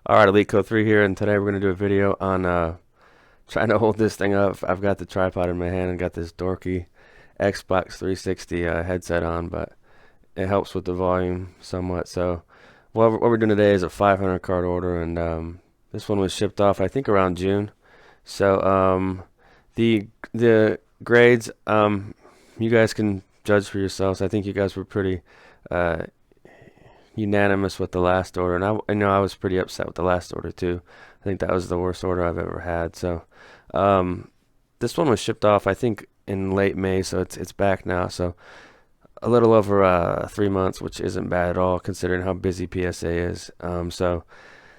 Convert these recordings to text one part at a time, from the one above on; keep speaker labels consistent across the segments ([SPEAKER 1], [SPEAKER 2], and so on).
[SPEAKER 1] Alright, Elite Code 3 here, and today we're going to do a video on trying to hold this thing up. I've got the tripod in my hand and got this dorky Xbox 360 headset on, but it helps with the volume somewhat. So what we're doing today is a 500 card order, and this one was shipped off, I think, around June. So the grades, you guys can judge for yourselves. I think you guys were pretty uh, unanimous with the last order, and I know I was pretty upset with the last order too. I think that was the worst order I've ever had. So um, this one was shipped off, I think, in late May, so it's back now. So a little over 3 months, which isn't bad at all considering how busy PSA is. So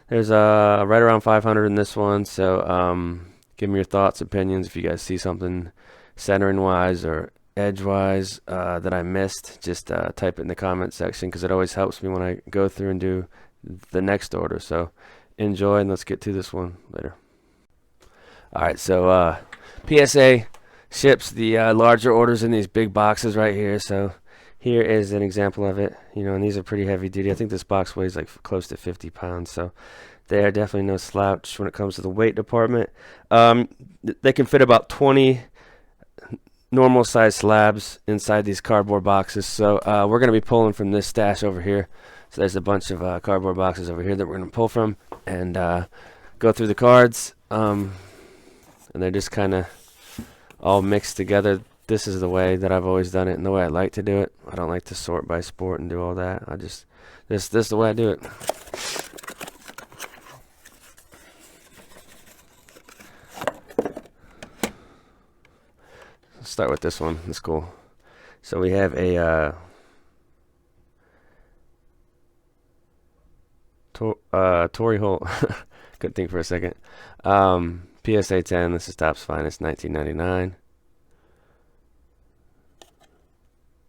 [SPEAKER 1] there's right around 500 in this one. So give me your thoughts, opinions. If you guys see something centering wise or edgewise that I missed, just type it in the comment section, because it always helps me when I go through and do the next order. So enjoy, and let's get to this one later. Alright, so PSA ships the larger orders in these big boxes right here. So here is an example of it, and these are pretty heavy duty. I think this box weighs like close to 50 pounds, so they are definitely no slouch when it comes to the weight department. They can fit about 20 normal size slabs inside these cardboard boxes. So we're going to be pulling from this stash over here. So there's a bunch of cardboard boxes over here that we're going to pull from and go through the cards. And they're just kind of all mixed together. This is the way that I've always done it and the way I like to do it. I don't like to sort by sport and do all that. This is the way I do it. Let's start with this one. It's cool. So we have a Tory Holt. Couldn't think for a second. PSA 10. This is Topps Finest, 1999.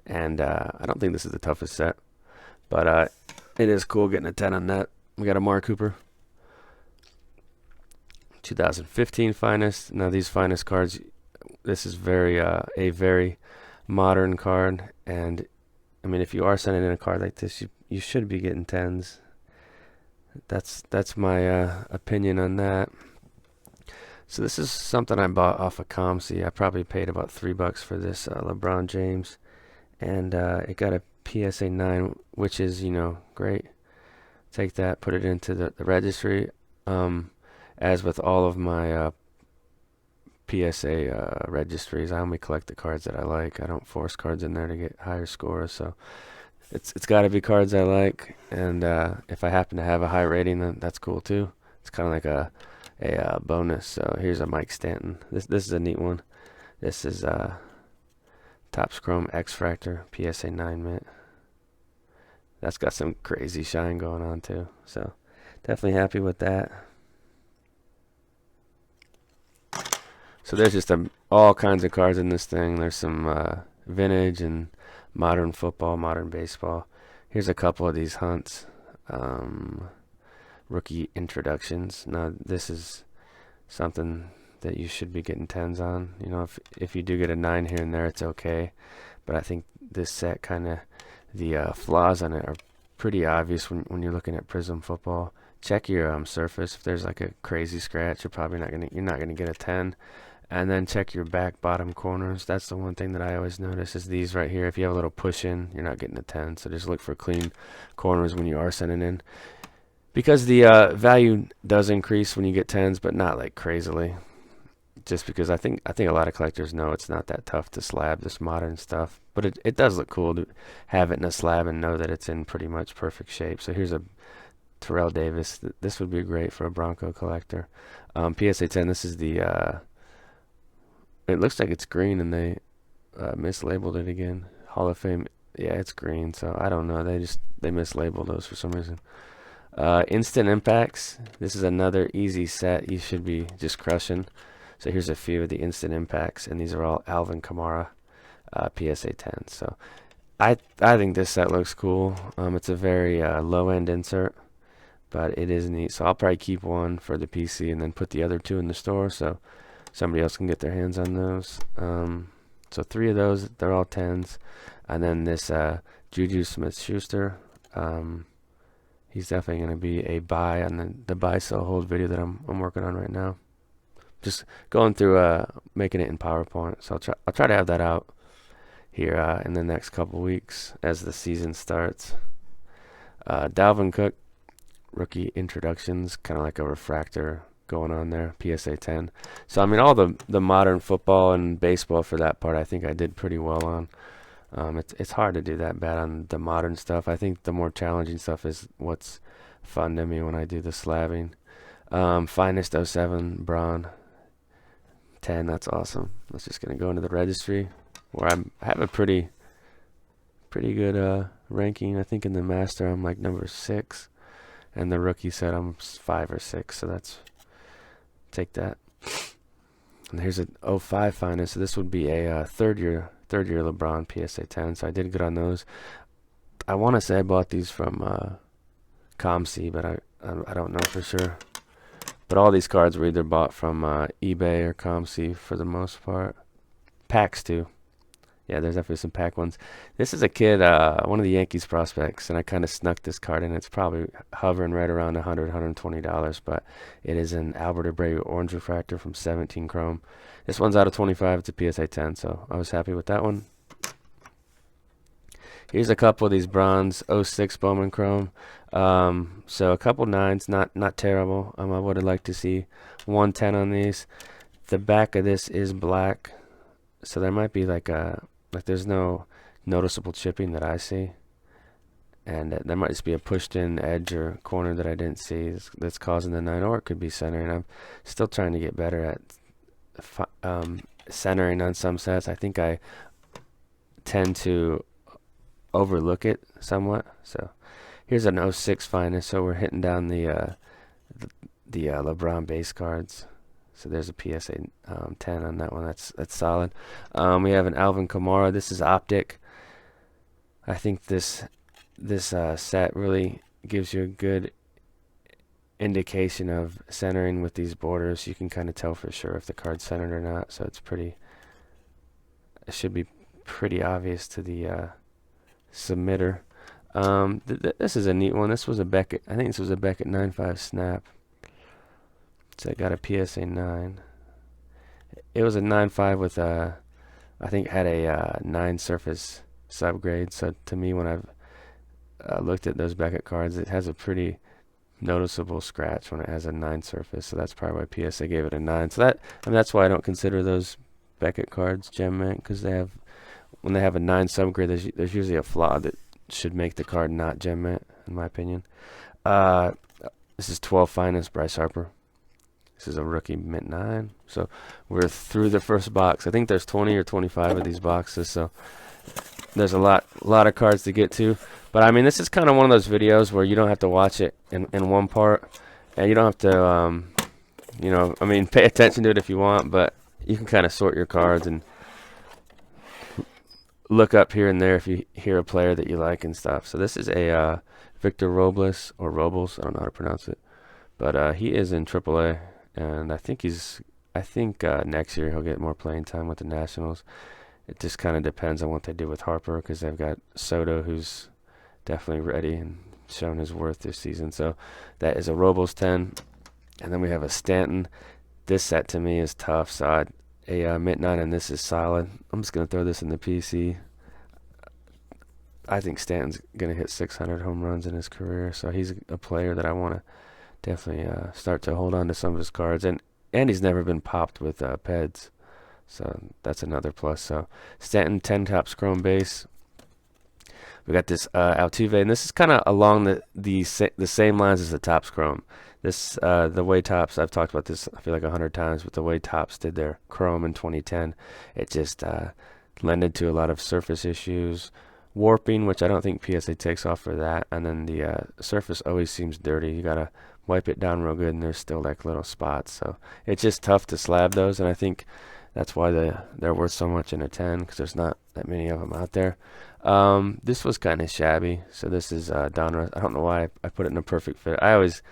[SPEAKER 1] And I don't think this is the toughest set, but it is cool getting a 10 on that. We got a Mark Cooper, 2015 Finest. Now these Finest cards, this is a very modern card, and I mean, if you are sending in a card like this, you should be getting 10s. That's my opinion on that. So this is something I bought off of ComC. I probably paid about $3 for this LeBron James. And it got a PSA 9, which is, great. Take that, put it into the registry. As with all of my PSA registries, I only collect the cards that I like. I don't force cards in there to get higher scores. So it's got to be cards I like. And if I happen to have a high rating, then that's cool too. It's kind of like a bonus. So here's a Mike Stanton. This is a neat one. This is Topps Chrome X Fractor PSA 9 mint. That's got some crazy shine going on too. So definitely happy with that. So there's just all kinds of cards in this thing. There's some vintage and modern football, modern baseball. Here's a couple of these Hunts rookie introductions. Now this is something that you should be getting 10s on. If you do get a 9 here and there, it's okay. But I think this set the flaws on it are pretty obvious when you're looking at Prism Football. Check your surface. If there's like a crazy scratch, you're not gonna get a 10. And then check your back bottom corners. That's the one thing that I always notice is these right here. If you have a little push in, you're not getting a 10. So just look for clean corners when you are sending in, because the value does increase when you get 10s, but not like crazily. Just because I think a lot of collectors know it's not that tough to slab this modern stuff, but it does look cool to have it in a slab and know that it's in pretty much perfect shape. So here's a Terrell Davis. This would be great for a Bronco collector. PSA 10. This is the it looks like it's green, and they mislabeled it again. Hall of Fame. Yeah, it's green. So I don't know. They mislabeled those for some reason. Instant Impacts. This is another easy set. You should be just crushing. So here's a few of the Instant Impacts, and these are all Alvin Kamara PSA 10. So I think this set looks cool. It's a very low-end insert, but it is neat. So I'll probably keep one for the PC and then put the other 2 in the store so somebody else can get their hands on those. So 3 of those, they're all 10s. And then this Juju Smith-Schuster He's definitely going to be a buy on the buy sell hold video that I'm working on right now. Just going through making it in PowerPoint. So I'll try to have that out here in the next couple weeks as the season starts. Dalvin Cook, rookie introductions, kind of like a refractor going on there, PSA 10. So I mean, all the modern football and baseball for that part, I think I did pretty well on. It's hard to do that bad on the modern stuff. I think the more challenging stuff is what's fun to me when I do the slabbing. Finest '07 Braun 10. That's awesome. That's just gonna go into the registry where I have a pretty good ranking. I think in the master I'm like number 6, and the rookie set I'm 5 or 6. So that's take that. And here's a '05 finest. So this would be a third year LeBron PSA 10. So I did good on those. I want to say I bought these from ComC, but I don't know for sure. But all these cards were either bought from eBay or ComC for the most part. Packs too. Yeah, there's definitely some pack ones. This is a kid, one of the Yankees prospects, and I kind of snuck this card in. It's probably hovering right around $100, $120, but it is an Albert Abreu orange refractor from 17 chrome. This one's out of 25. It's a PSA 10, so I was happy with that one. Here's a couple of these bronze '06 Bowman chrome. So a couple 9s, not terrible. I would have liked to see 110 on these. The back of this is black, so there might be like there's no noticeable chipping that I see, and there might just be a pushed in edge or corner that I didn't see that's causing the 9, or it could be centering. I'm still trying to get better at centering on some sets. I think I tend to overlook it somewhat. So here's an '06 finest. So we're hitting down the LeBron base cards. So there's a PSA 10 on that one. That's solid. We have an Alvin Kamara. This is optic. I think this set really gives you a good indication of centering with these borders. You can kind of tell for sure if the card's centered or not. So it should be pretty obvious to the submitter. This is a neat one. This was a Beckett. I think this was a Beckett 9.5 snap. So I got a PSA 9. It was a 9.5 with I think had a 9 surface subgrade. So to me, when I've looked at those Beckett cards, it has a pretty noticeable scratch when it has a 9 surface. So that's probably why PSA gave it a 9. So that's why I don't consider those Beckett cards gem mint, because when they have a 9 subgrade, there's usually a flaw that should make the card not gem mint, in my opinion. This is 12 finest Bryce Harper. This is a rookie mint 9. So we're through the first box. I think there's 20 or 25 of these boxes, so there's a lot of cards to get to. But I mean, this is kind of one of those videos where you don't have to watch it in one part, and you don't have to I mean, pay attention to it if you want, but you can kind of sort your cards and look up here and there if you hear a player that you like and stuff. So this is a Victor Robles, or Robles, I don't know how to pronounce it, but he is in AAA, and I think next year he'll get more playing time with the Nationals. It just kind of depends on what they do with Harper, because they've got Soto, who's definitely ready and shown his worth this season. So that is a Robles 10, and then we have a Stanton. This set to me is tough, so a mint 9, and this is solid. I'm just going to throw this in the PC. I think Stanton's going to hit 600 home runs in his career, so he's a player that I want to definitely start to hold on to some of his cards. And he's never been popped with PEDs, so that's another plus. So Stanton 10 tops chrome base. We got this Altuve, and this is kind of along the same lines as the Topps chrome. This the way Topps, I've talked about this I feel like 100 times, but the way Topps did their chrome in 2010, it just lended to a lot of surface issues, warping, which I don't think PSA takes off for that, and then the surface always seems dirty. You gotta wipe it down real good, and there's still like little spots, so it's just tough to slab those, and I think that's why they're worth so much in a 10, because there's not that many of them out there. This was kind of shabby, so this is Donruss. I don't know why I put it in a perfect fit. I always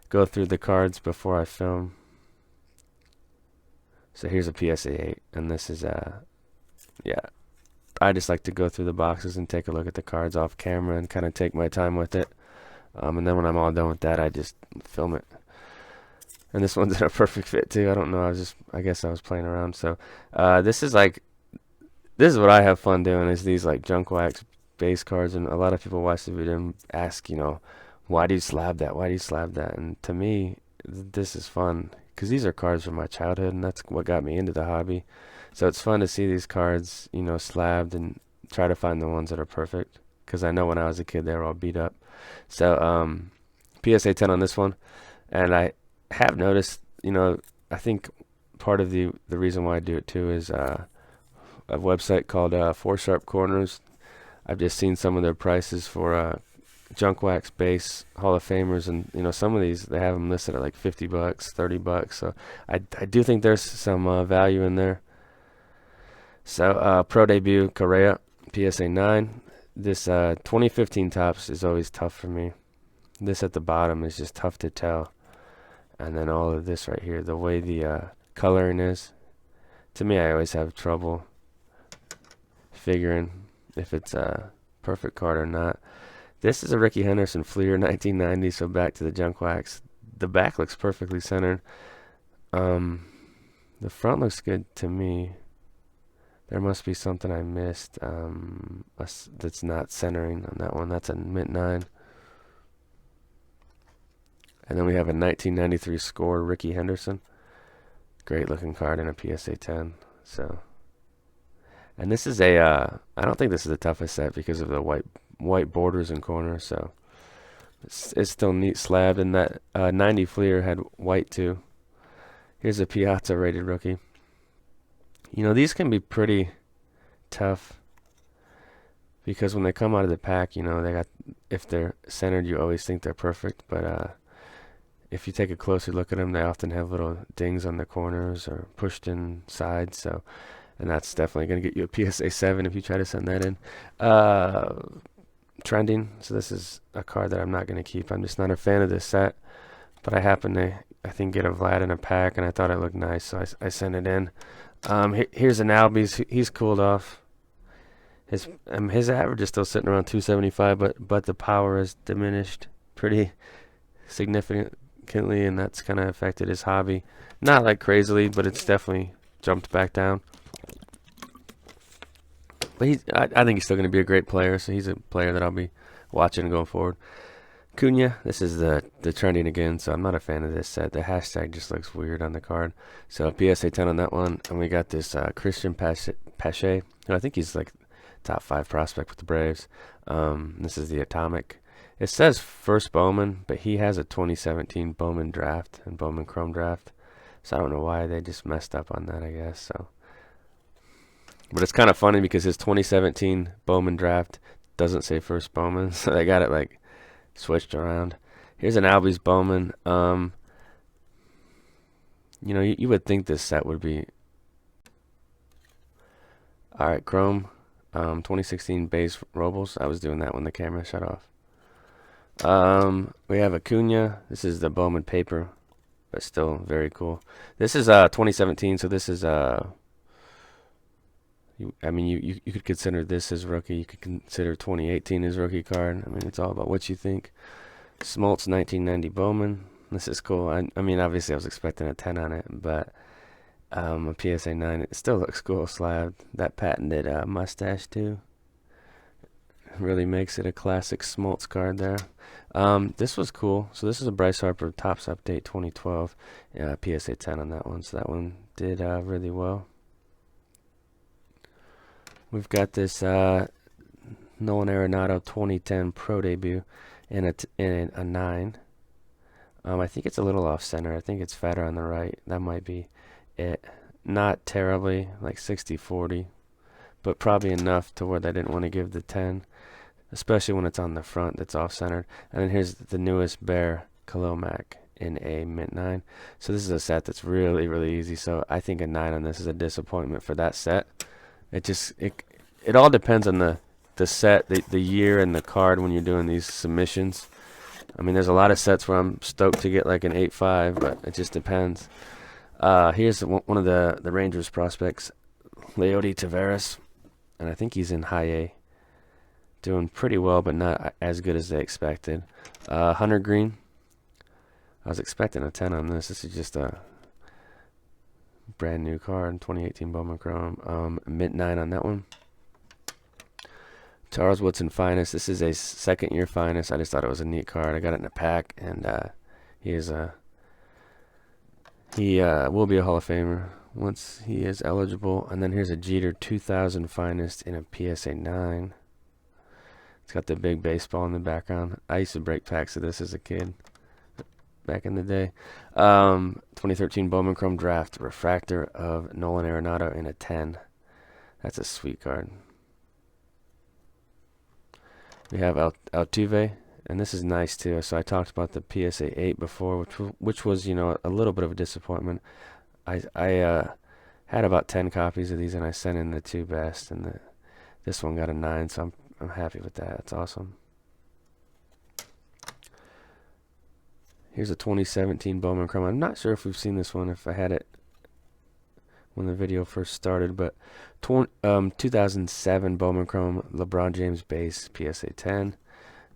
[SPEAKER 1] go through the cards before I film. So here's a PSA 8, and this is yeah, I just like to go through the boxes and take a look at the cards off camera and kind of take my time with it. And then when I'm all done with that, I just film it. And this one's in a perfect fit too. I don't know. I guess I was playing around. So this is what I have fun doing, is these like junk wax base cards. And a lot of people watch the video and ask, why do you slab that? Why do you slab that? And to me, this is fun because these are cards from my childhood, and that's what got me into the hobby. So it's fun to see these cards, slabbed, and try to find the ones that are perfect. Because I know when I was a kid, they were all beat up. So PSA 10 on this one. And I have noticed, I think part of the reason why I do it too is a website called 4 Sharp Corners. I've just seen some of their prices for junk wax base Hall of Famers, and some of these they have them listed at like $50, $30. So I do think there's some value in there. So Pro Debut Correa PSA 9. This 2015 tops is always tough for me. This at the bottom is just tough to tell. And then all of this right here, the way the coloring is, to me, I always have trouble figuring if it's a perfect card or not. This is a Ricky Henderson Fleer 1990, so back to the junk wax. The back looks perfectly centered. The front looks good to me. There must be something I missed that's not centering on that one. That's a mint 9. And then we have a 1993 score Ricky Henderson. Great looking card in a PSA 10. So, and this is I don't think this is the toughest set because of the white borders and corners. So it's still neat slabbed. And that 90 Fleer had white too. Here's a Piazza rated rookie. These can be pretty tough because when they come out of the pack, if they're centered, you always think they're perfect. But if you take a closer look at them, they often have little dings on the corners or pushed in sides. So, and that's definitely going to get you a PSA 7 if you try to send that in. Trending. So this is a card that I'm not going to keep. I'm just not a fan of this set. But I happened to, I think, get a Vlad in a pack, and I thought it looked nice, so I sent it in. Here's an Albies. He's cooled off. His average is still sitting around 275, but the power has diminished pretty significantly, and that's kind of affected his hobby. Not like crazily, but it's definitely jumped back down. But I think he's still going to be a great player, so he's a player that I'll be watching going forward. Cunha, this is the trending again, so I'm not a fan of this set. The hashtag just looks weird on the card. So PSA 10 on that one. And we got this Christian Pache, who I think he's like top 5 prospect with the Braves. This is the Atomic. It says first Bowman, but he has a 2017 Bowman draft and Bowman Chrome draft. So I don't know why they just messed up on that, I guess. So, but it's kind of funny because his 2017 Bowman draft doesn't say first Bowman, so they got it like switched around. Here's an Albies Bowman. You would think this set would be all right. Chrome, 2016 base Robles. I was doing that when the camera shut off. We have Acuna. This is the Bowman paper, but still very cool. This is 2017, so this is you could consider this as rookie. You could consider 2018 as rookie card. I mean, it's all about what you think. Smoltz 1990 Bowman. This is cool. I mean, obviously I was expecting a 10 on it, but a PSA 9. It still looks cool slabbed. That patented mustache too really makes it a classic Smoltz card there. This was cool. So this is a Bryce Harper Topps Update 2012. PSA 10 on that one. So that one did really well. We've got this Nolan Arenado 2010 Pro Debut in a 9. I think it's a little off center. I think it's fatter on the right. That might be it. Not terribly, like 60-40, but probably enough to where they didn't want to give the 10, especially when it's on the front that's off centered. And then here's the newest Bear Khalil Mack in a mint 9. So this is a set that's really, really easy. So I think a 9 on this is a disappointment for that set. It all depends on the set, the year, and the card when you're doing these submissions. I mean, there's a lot of sets where I'm stoked to get like an 8.5, but it just depends. Here's one of the Rangers prospects, Leody Taveras, and I think he's in high A doing pretty well, but not as good as they expected. Hunter Green. I was expecting a 10 on this. This is just a brand new card, 2018 Bowman Chrome. Mint 9 on that one. Charles Woodson Finest. This is a second year Finest. I just thought it was a neat card. I got it in a pack, and he will be a Hall of Famer once he is eligible. And then here's a Jeter 2000 Finest in a PSA 9. It's got the big baseball in the background. I used to break packs of this as a kid back in the day. 2013 Bowman Chrome Draft Refractor of Nolan Arenado in a 10. That's a sweet card. We have Altuve, and this is nice too. So I talked about the PSA 8 before, which was, you know, a little bit of a disappointment. I had about 10 copies of these, and I sent in the 2 best, and this one got a 9, so I'm happy with that. That's awesome. Here's a 2017 Bowman Chrome. I'm not sure if we've seen this one, if I had it when the video first started, but 2007 Bowman Chrome LeBron James base PSA 10.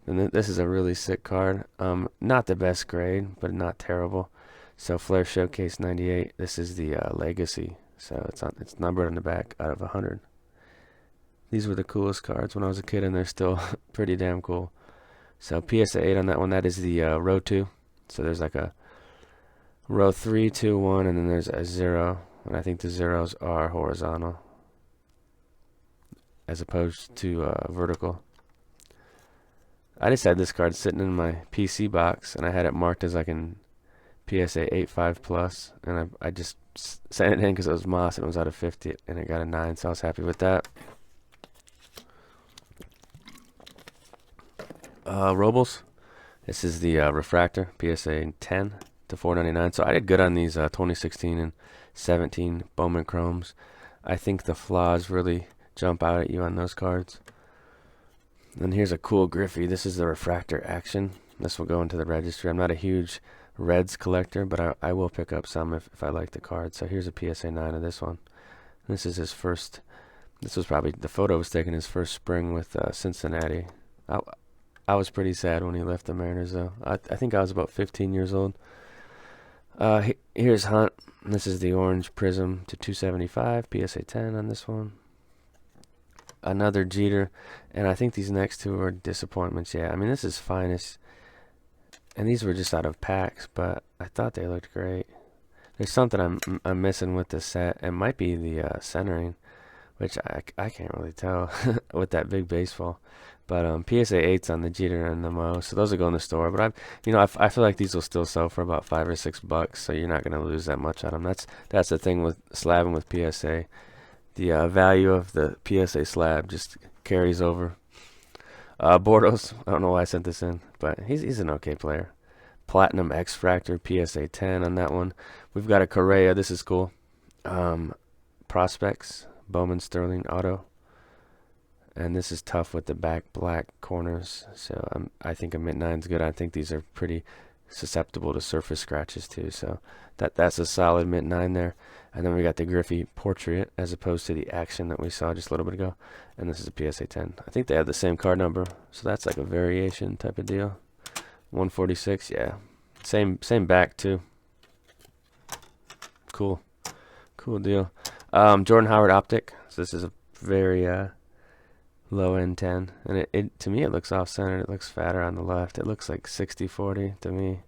[SPEAKER 1] And this is a really sick card. Not the best grade, but not terrible. So Flair Showcase 98. This is the Legacy. So it's numbered on the back out of 100. These were the coolest cards when I was a kid, and they're still pretty damn cool. So PSA 8 on that one. That is the row 2. So there's like a row 3, 2, 1, and then there's a 0. And I think the zeros are horizontal as opposed to vertical. I just had this card sitting in my PC box, and I had it marked as like an PSA 85 plus, and I just sent it in because it was Moss, and it was out of 50, and it got a 9, so I was happy with that. Robles. This is the Refractor PSA 10 to 499. So I did good on these 2016 and 17 Bowman Chromes. I think the flaws really jump out at you on those cards. And here's a cool Griffey. This is the Refractor Action. This will go into the registry. I'm not a huge Reds collector, but I will pick up some if I like the card. So here's a PSA 9 of this one. This is his first. This was probably the photo was taken his first spring with Cincinnati. I was pretty sad when he left the Mariners, though. I think I was about 15 years old. Here's Hunt. This is the Orange Prism to 275, PSA 10 on this one. Another Jeter, and I think these next two are disappointments. Yeah, I mean, this is Finest, and these were just out of packs, but I thought they looked great. There's something I'm missing with the set. It might be the centering, which I can't really tell with that big baseball. But PSA 8's on the Jeter and the Mo, so those will go in the store. But I feel like these will still sell for about $5 or $6, so you're not going to lose that much on them. That's the thing with slabbing with PSA. The value of the PSA slab just carries over. Bortles, I don't know why I sent this in, but he's an okay player. Platinum X-Fractor PSA 10 on that one. We've got a Correa. This is cool. Prospects Bowman Sterling Auto. And this is tough with the back black corners, so I think a mint 9's good. I think these are pretty susceptible to surface scratches too, so that's a solid mint 9 there. And then we got the Griffey Portrait as opposed to the Action that we saw just a little bit ago, and this is a PSA 10. I think they have the same card number, so that's like a variation type of deal. 146, yeah, same back too. Cool deal. Jordan Howard Optic. So this is a very low end 10, and it to me it looks off center. It looks fatter on the left. It looks like 60-40 to me.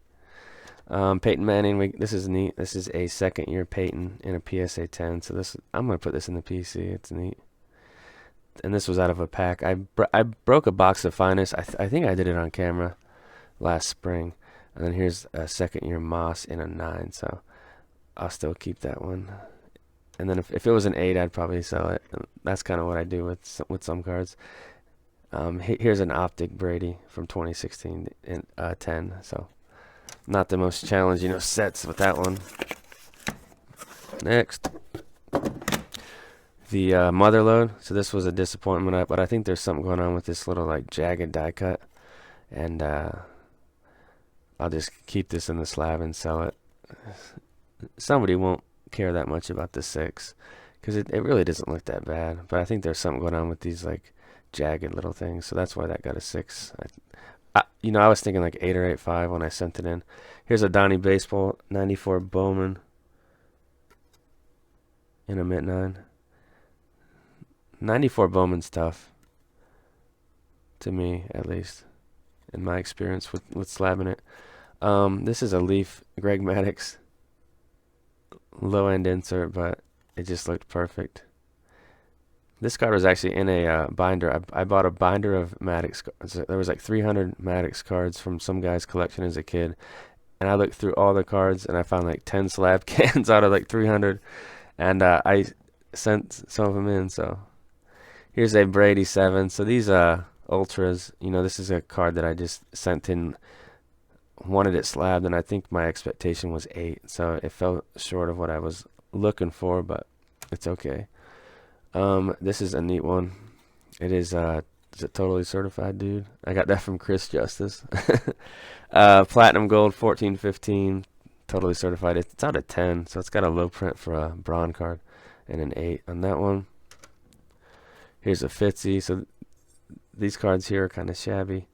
[SPEAKER 1] Peyton Manning, this is neat. This is a second year Peyton in a PSA 10, so I'm gonna put this in the PC. It's neat. And this was out of a pack. I broke a box of Finest. I think I did it on camera last spring. And then here's a second year Moss in a 9, so I'll still keep that one. And then if it was an 8, I'd probably sell it. That's kind of what I do with some cards. Here's an Optic Brady from 2016 in 10. So not the most challenging sets with that one. Next, the Motherlode. So this was a disappointment, but I think there's something going on with this little like jagged die cut, and I'll just keep this in the slab and sell it. Somebody won't care that much about the 6 because it really doesn't look that bad, but I think there's something going on with these like jagged little things. So that's why that got a 6. I was thinking like 8 or 8.5 when I sent it in. Here's a Donnie Baseball 94 Bowman in a mint 9. 94 Bowman's tough, to me at least, in my experience with slabbing it. This is a Leaf Greg Maddux low end insert, but it just looked perfect. This card was actually in a binder. I bought a binder of Maddux cards. There was like 300 Maddux cards from some guy's collection as a kid, and I looked through all the cards and I found like 10 slab cans out of like 300, and I sent some of them in. So here's a Brady 7. So these ultras, this is a card that I just sent in, wanted it slabbed, and I think my expectation was 8, so it fell short of what I was looking for, but it's okay. This is a neat one. It is it Totally Certified, dude? I got that from Chris Justice. Platinum Gold 1415, Totally Certified. It's out of 10, so it's got a low print for a Braun card and an 8 on that one. Here's a Fitzy. So these cards here are kind of shabby.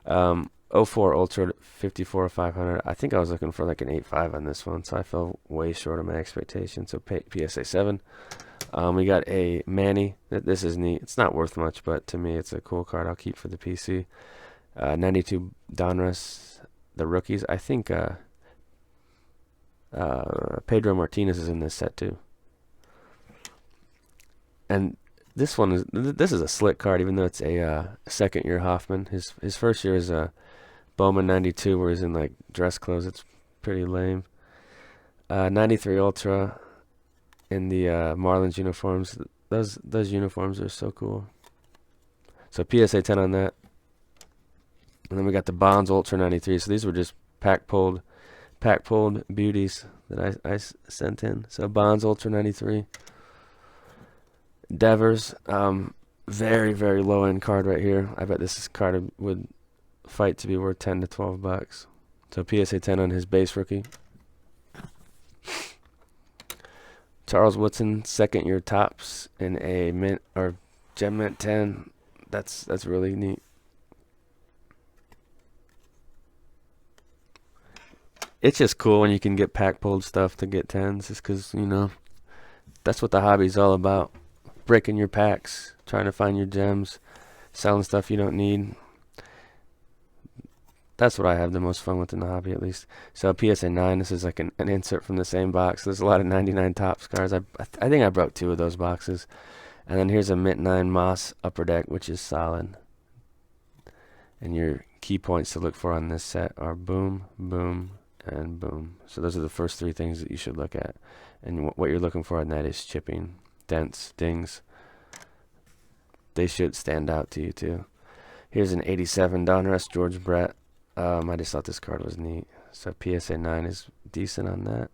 [SPEAKER 1] 04 Ultra 54 500. I think I was looking for like an 8.5 on this one, so I fell way short of my expectations. So PSA 7. We got a Manny. This is neat. It's not worth much, but to me it's a cool card I'll keep for the PC. 92 Donruss, the rookies. I think Pedro Martinez is in this set too. And this is a slick card, even though it's a second year Hoffman. His first year is a Bowman 92, where he's in like dress clothes. It's pretty lame. 93 Ultra in the Marlins uniforms. Those uniforms are so cool. So PSA 10 on that. And then we got the Bonds Ultra 93. So these were just pack pulled beauties that I sent in. So Bonds Ultra 93. Devers, very, very low end card right here. I bet this card would fight to be worth 10 to 12 bucks. So PSA 10 on his base rookie. Charles Woodson, second year tops in a mint or gem mint 10. That's really neat. It's just cool when you can get pack pulled stuff to get 10s, just because, that's what the hobby's all about. Breaking your packs, trying to find your gems, selling stuff you don't need. That's what I have the most fun with in the hobby, at least. So PSA 9, this is like an insert from the same box. There's a lot of 99 Topps cards. I think I broke 2 of those boxes. And then here's a mint 9 Moss Upper Deck, which is solid. And your key points to look for on this set are boom, boom, and boom. So those are the first 3 things that you should look at. And what you're looking for on that is chipping, dents, dings. They should stand out to you too. Here's an 87 Donruss George Brett. I just thought this card was neat. So PSA 9 is decent on that.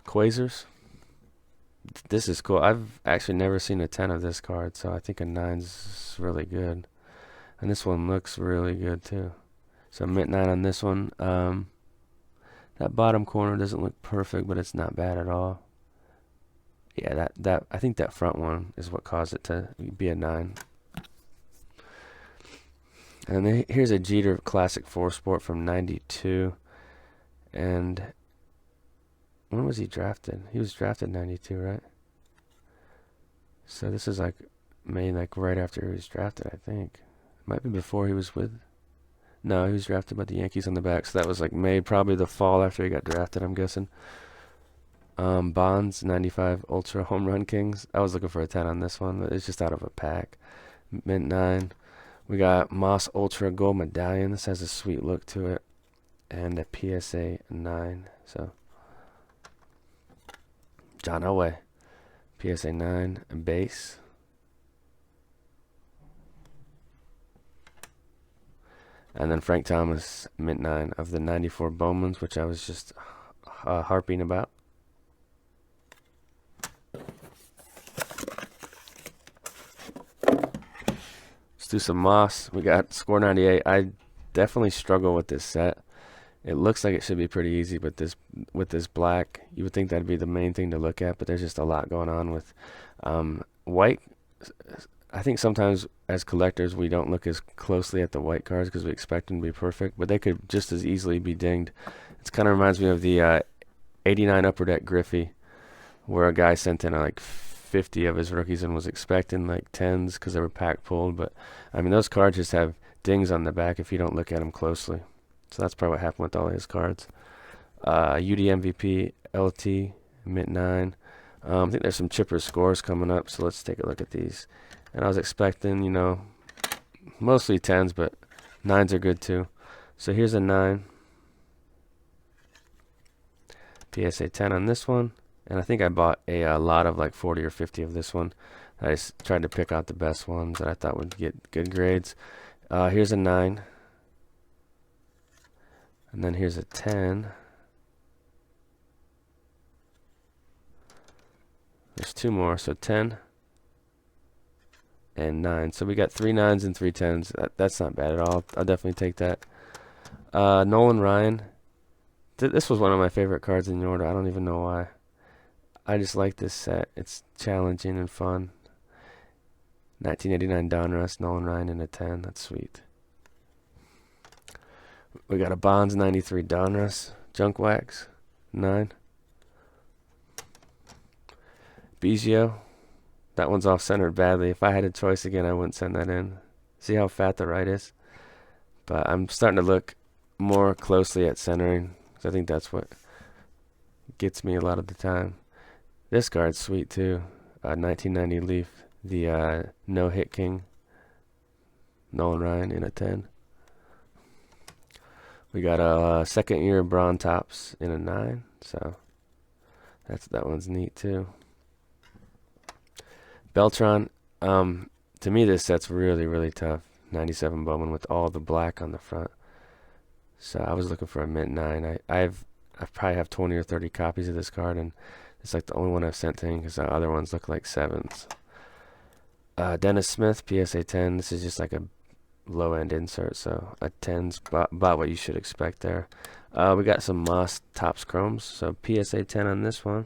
[SPEAKER 1] Quasars. This is cool. I've actually never seen a 10 of this card, so I think a 9's really good. And this one looks really good too. So mint 9 on this one. That bottom corner doesn't look perfect, but it's not bad at all. Yeah, that I think that front one is what caused it to be a 9. And then here's a Jeter Classic 4 Sport from 92. And when was he drafted? He was drafted 92, right? So this is like made like right after he was drafted, I think. It might be before he was with... No, he was drafted by the Yankees on the back. So that was like made probably the fall after he got drafted, I'm guessing. Bonds 95 Ultra Home Run Kings. I was looking for a 10 on this one, but it's just out of a pack. Mint 9. We got Moss Ultra Gold Medallion. This has a sweet look to it. And a PSA 9. So John Elway. PSA 9 base. And then Frank Thomas mint 9 of the 94 Bowmans, which I was just harping about. Do some Moss. We got Score 98. I definitely struggle with this set. It looks like it should be pretty easy, but with this black, you would think that'd be the main thing to look at, but there's just a lot going on with white I think sometimes as collectors we don't look as closely at the white cards because we expect them to be perfect, but they could just as easily be dinged. It kind of reminds me of the 89 Upper Deck Griffey, where a guy sent in like 50 of his rookies and was expecting like 10s because they were pack pulled. But I mean, those cards just have dings on the back if you don't look at them closely. So that's probably what happened with all his cards. UD MVP, LT, Mint 9. I think there's some chipper scores coming up, so let's take a look at these. And I was expecting, mostly 10s, but 9s are good too. So here's a 9. PSA 10 on this one. And I think I bought a lot of like 40 or 50 of this one. I just tried to pick out the best ones that I thought would get good grades. Here's a 9. And then here's a 10. There's 2 more, so 10 and 9. So we got 3 9s and 3 10s. That's not bad at all. I'll definitely take that. Nolan Ryan. This was one of my favorite cards in the order. I don't even know why. I just like this set. It's challenging and fun. 1989 Donruss, Nolan Ryan in a 10. That's sweet. We got a Bonds 93 Donruss, Junk Wax, 9. Biggio. That one's off-centered badly. If I had a choice again, I wouldn't send that in. See how fat the right is? But I'm starting to look more closely at centering, because I think that's what gets me a lot of the time. This card's sweet too. 1990 Leaf, the no-hit king, Nolan Ryan in a 10. We got a second-year Braun Tops in a 9, so that one's neat too. Beltron, to me this set's really, really tough. 97 Bowman with all the black on the front. So I was looking for a mint 9. I probably have 20 or 30 copies of this card, and it's like the only one I've sent in because the other ones look like 7s. Dennis Smith, PSA 10. This is just like a low-end insert, so a 10's about what you should expect there. We got some Moss Topps Chromes, so PSA 10 on this one.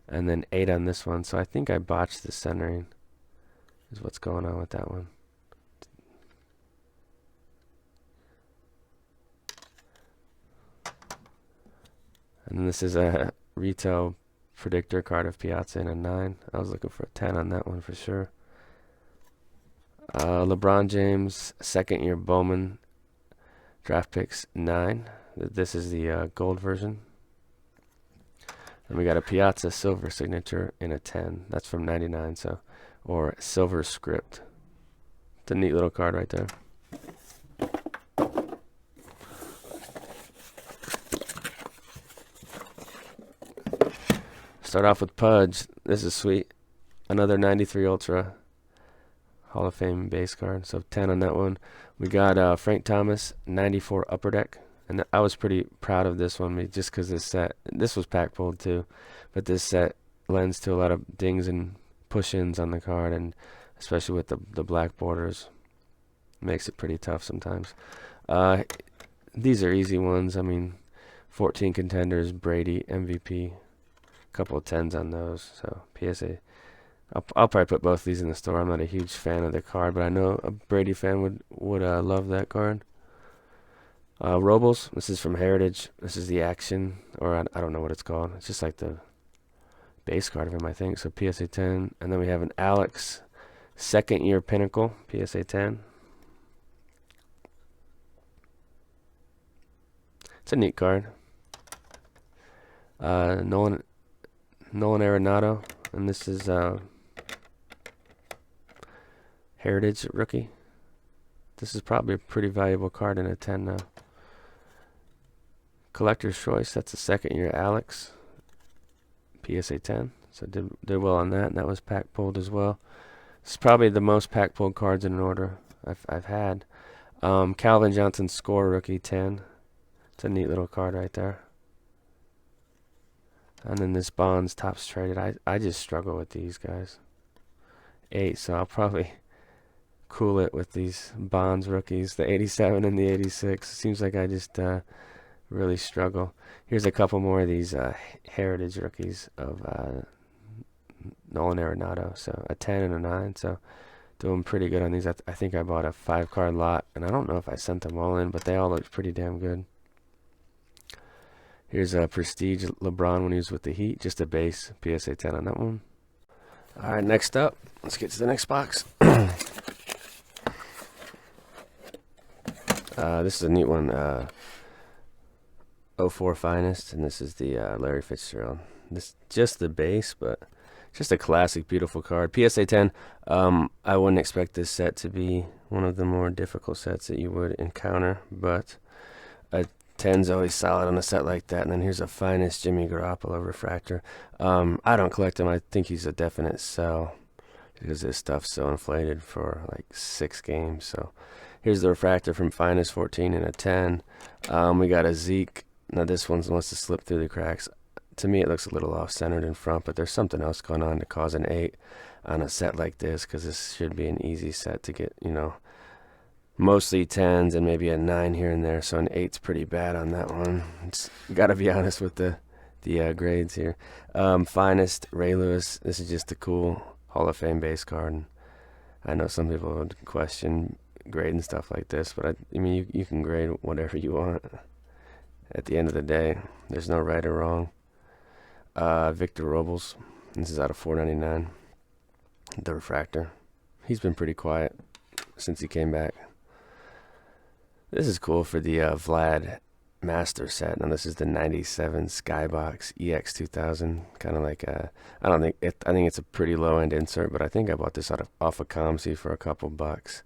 [SPEAKER 1] And then 8 on this one. So I think I botched the centering is what's going on with that one. And then this is a retail predictor card of Piazza in a 9. I was looking for a 10 on that one for sure. LeBron James, second-year Bowman draft picks 9. This is the gold version. And we got a Piazza silver signature in a 10. That's from 99, so, or silver script. It's a neat little card right there. Start off with Pudge. This is sweet. Another 93 Ultra Hall of Fame base card. So 10 on that one. We got Frank Thomas, 94 Upper Deck. And I was pretty proud of this one just because this was pack pulled too. But this set lends to a lot of dings and push-ins on the card, and especially with the black borders. Makes it pretty tough sometimes. These are easy ones. I mean, 14 contenders, Brady, MVP. Couple of 10s on those. So PSA. I'll probably put both of these in the store. I'm not a huge fan of the card, but I know a Brady fan would love that card. Robles, this is from Heritage. This is the action, or I don't know what it's called. It's just like the base card of him, I think. So PSA 10. And then we have an Alex, second-year Pinnacle, PSA 10. It's a neat card. Nolan Arenado, and this is Heritage rookie. This is probably a pretty valuable card in a 10 now. Collector's Choice, that's a second-year Alex, PSA 10. So did well on that, and that was pack pulled as well. This is probably the most pack pulled cards in an order I've had. Calvin Johnson Score rookie 10. It's a neat little card right there. And then this Bonds Topps Traded. I just struggle with these guys. 8, so I'll probably cool it with these Bonds rookies, the 87 and the 86. Seems like I just really struggle. Here's a couple more of these Heritage rookies of Nolan Arenado. So a 10 and a 9. So doing pretty good on these. I think I bought a 5-card lot, and I don't know if I sent them all in, but they all looked pretty damn good. Here's a Prestige LeBron when he was with the Heat. Just a base PSA 10 on that one. All right, next up, let's get to the next box. This is a neat one. 04 Finest, and this is the Larry Fitzgerald. This just the base, but just a classic, beautiful card. PSA 10. I wouldn't expect this set to be one of the more difficult sets that you would encounter, but a 10's always solid on a set like that. And then here's a Finest Jimmy Garoppolo refractor. I don't collect him. I think he's a definite sell because this stuff's so inflated for like 6 games. So here's the refractor from Finest 14 and a 10. We got a Zeke. Now this one wants to slip through the cracks. To me, it looks a little off-centered in front, but there's something else going on to cause an 8 on a set like this, because this should be an easy set to get, mostly 10s and maybe a 9 here and there, so an 8's pretty bad on that one. Got to be honest with the grades here. Finest Ray Lewis. This is just a cool Hall of Fame base card. And I know some people would question grading stuff like this, but I mean, you can grade whatever you want. At the end of the day, there's no right or wrong. Victor Robles. This is out of $4.99. The refractor. He's been pretty quiet since he came back. This is cool for the Vlad Master set. Now this is the 97 Skybox EX 2000. Kind of like I think it's a pretty low end insert, but I think I bought this off of ComC for a couple bucks,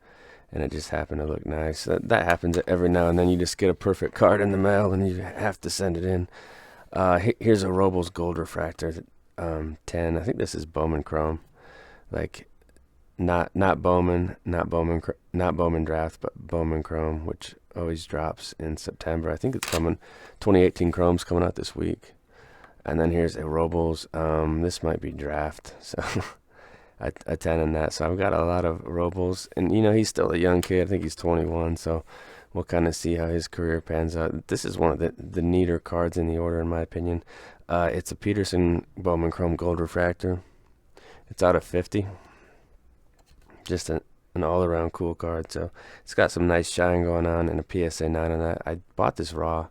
[SPEAKER 1] and it just happened to look nice. That happens every now and then. You just get a perfect card in the mail and you have to send it in. Here's a Robles Gold Refractor 10. I think this is Bowman Chrome, like not Bowman Draft, but Bowman Chrome, which always drops in September. I think it's coming. 2018 Chrome's coming out this week. And then here's a Robles. This might be Draft, so a 10 in that. So I've got a lot of Robles, and he's still a young kid. I think he's 21, so we'll kind of see how his career pans out. This is one of the neater cards in the order, in my opinion. It's a Peterson Bowman Chrome Gold Refractor. It's out of 50. Just an all-around cool card. So it's got some nice shine going on and a PSA 9 on that. I bought this raw.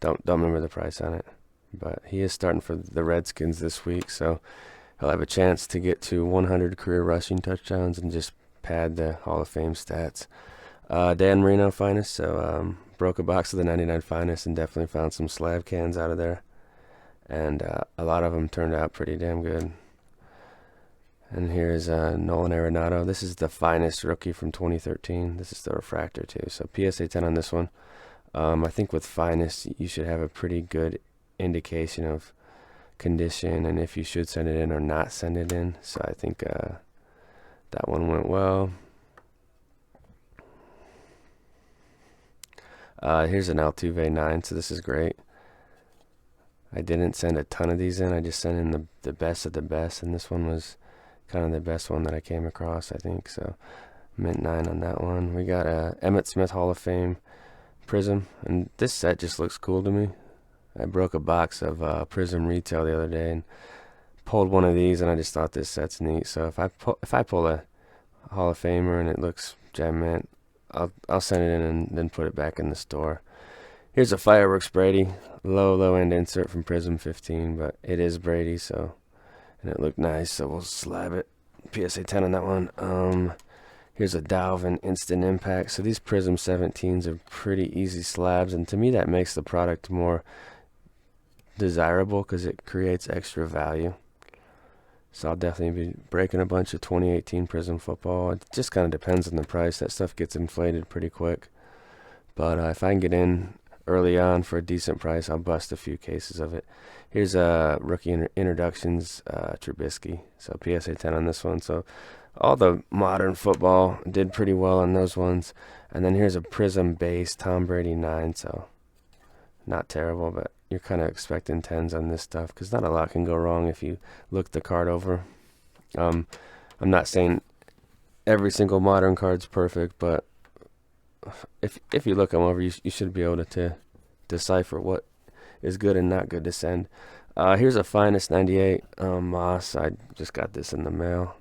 [SPEAKER 1] Don't remember the price on it. But he is starting for the Redskins this week, so he'll have a chance to get to 100 career rushing touchdowns and just pad the Hall of Fame stats. Dan Marino Finest, so broke a box of the 99 Finest and definitely found some slab cans out of there. And a lot of them turned out pretty damn good. And here's Nolan Arenado. This is the Finest rookie from 2013. This is the refractor too. So PSA 10 on this one. I think with Finest, you should have a pretty good indication of condition and if you should send it in or not send it in. So I think that one went well. Here's an Altuve 9, so this is great. I didn't send a ton of these in. I just sent in the best of the best, and this one was kind of the best one that I came across, I think. So mint 9 on that one. We got a Emmitt Smith Hall of Fame Prism, and this set just looks cool to me. I broke a box of Prism Retail the other day and pulled one of these, and I just thought this set's neat. So if I pull a Hall of Famer and it looks gem mint, I'll send it in and then put it back in the store. Here's a Fireworks Brady, low end insert from Prism 15, but it is Brady, so, and it looked nice, so we'll slab it. PSA 10 on that one. Here's a Dalvin Instant Impact. So these Prism 17s are pretty easy slabs, and to me that makes the product more desirable because it creates extra value. So I'll definitely be breaking a bunch of 2018 Prism football. It just kind of depends on the price. That stuff gets inflated pretty quick. But if I can get in early on for a decent price, I'll bust a few cases of it. Here's a rookie introductions, Trubisky. So PSA 10 on this one. So all the modern football did pretty well on those ones. And then here's a Prism base Tom Brady 9. So not terrible, but you're kind of expecting 10s on this stuff because not a lot can go wrong if you look the card over. I'm not saying every single modern card's perfect, but if you look them over, you should be able to decipher what is good and not good to send. Here's a Finest 98 Moss. I just got this in the mail.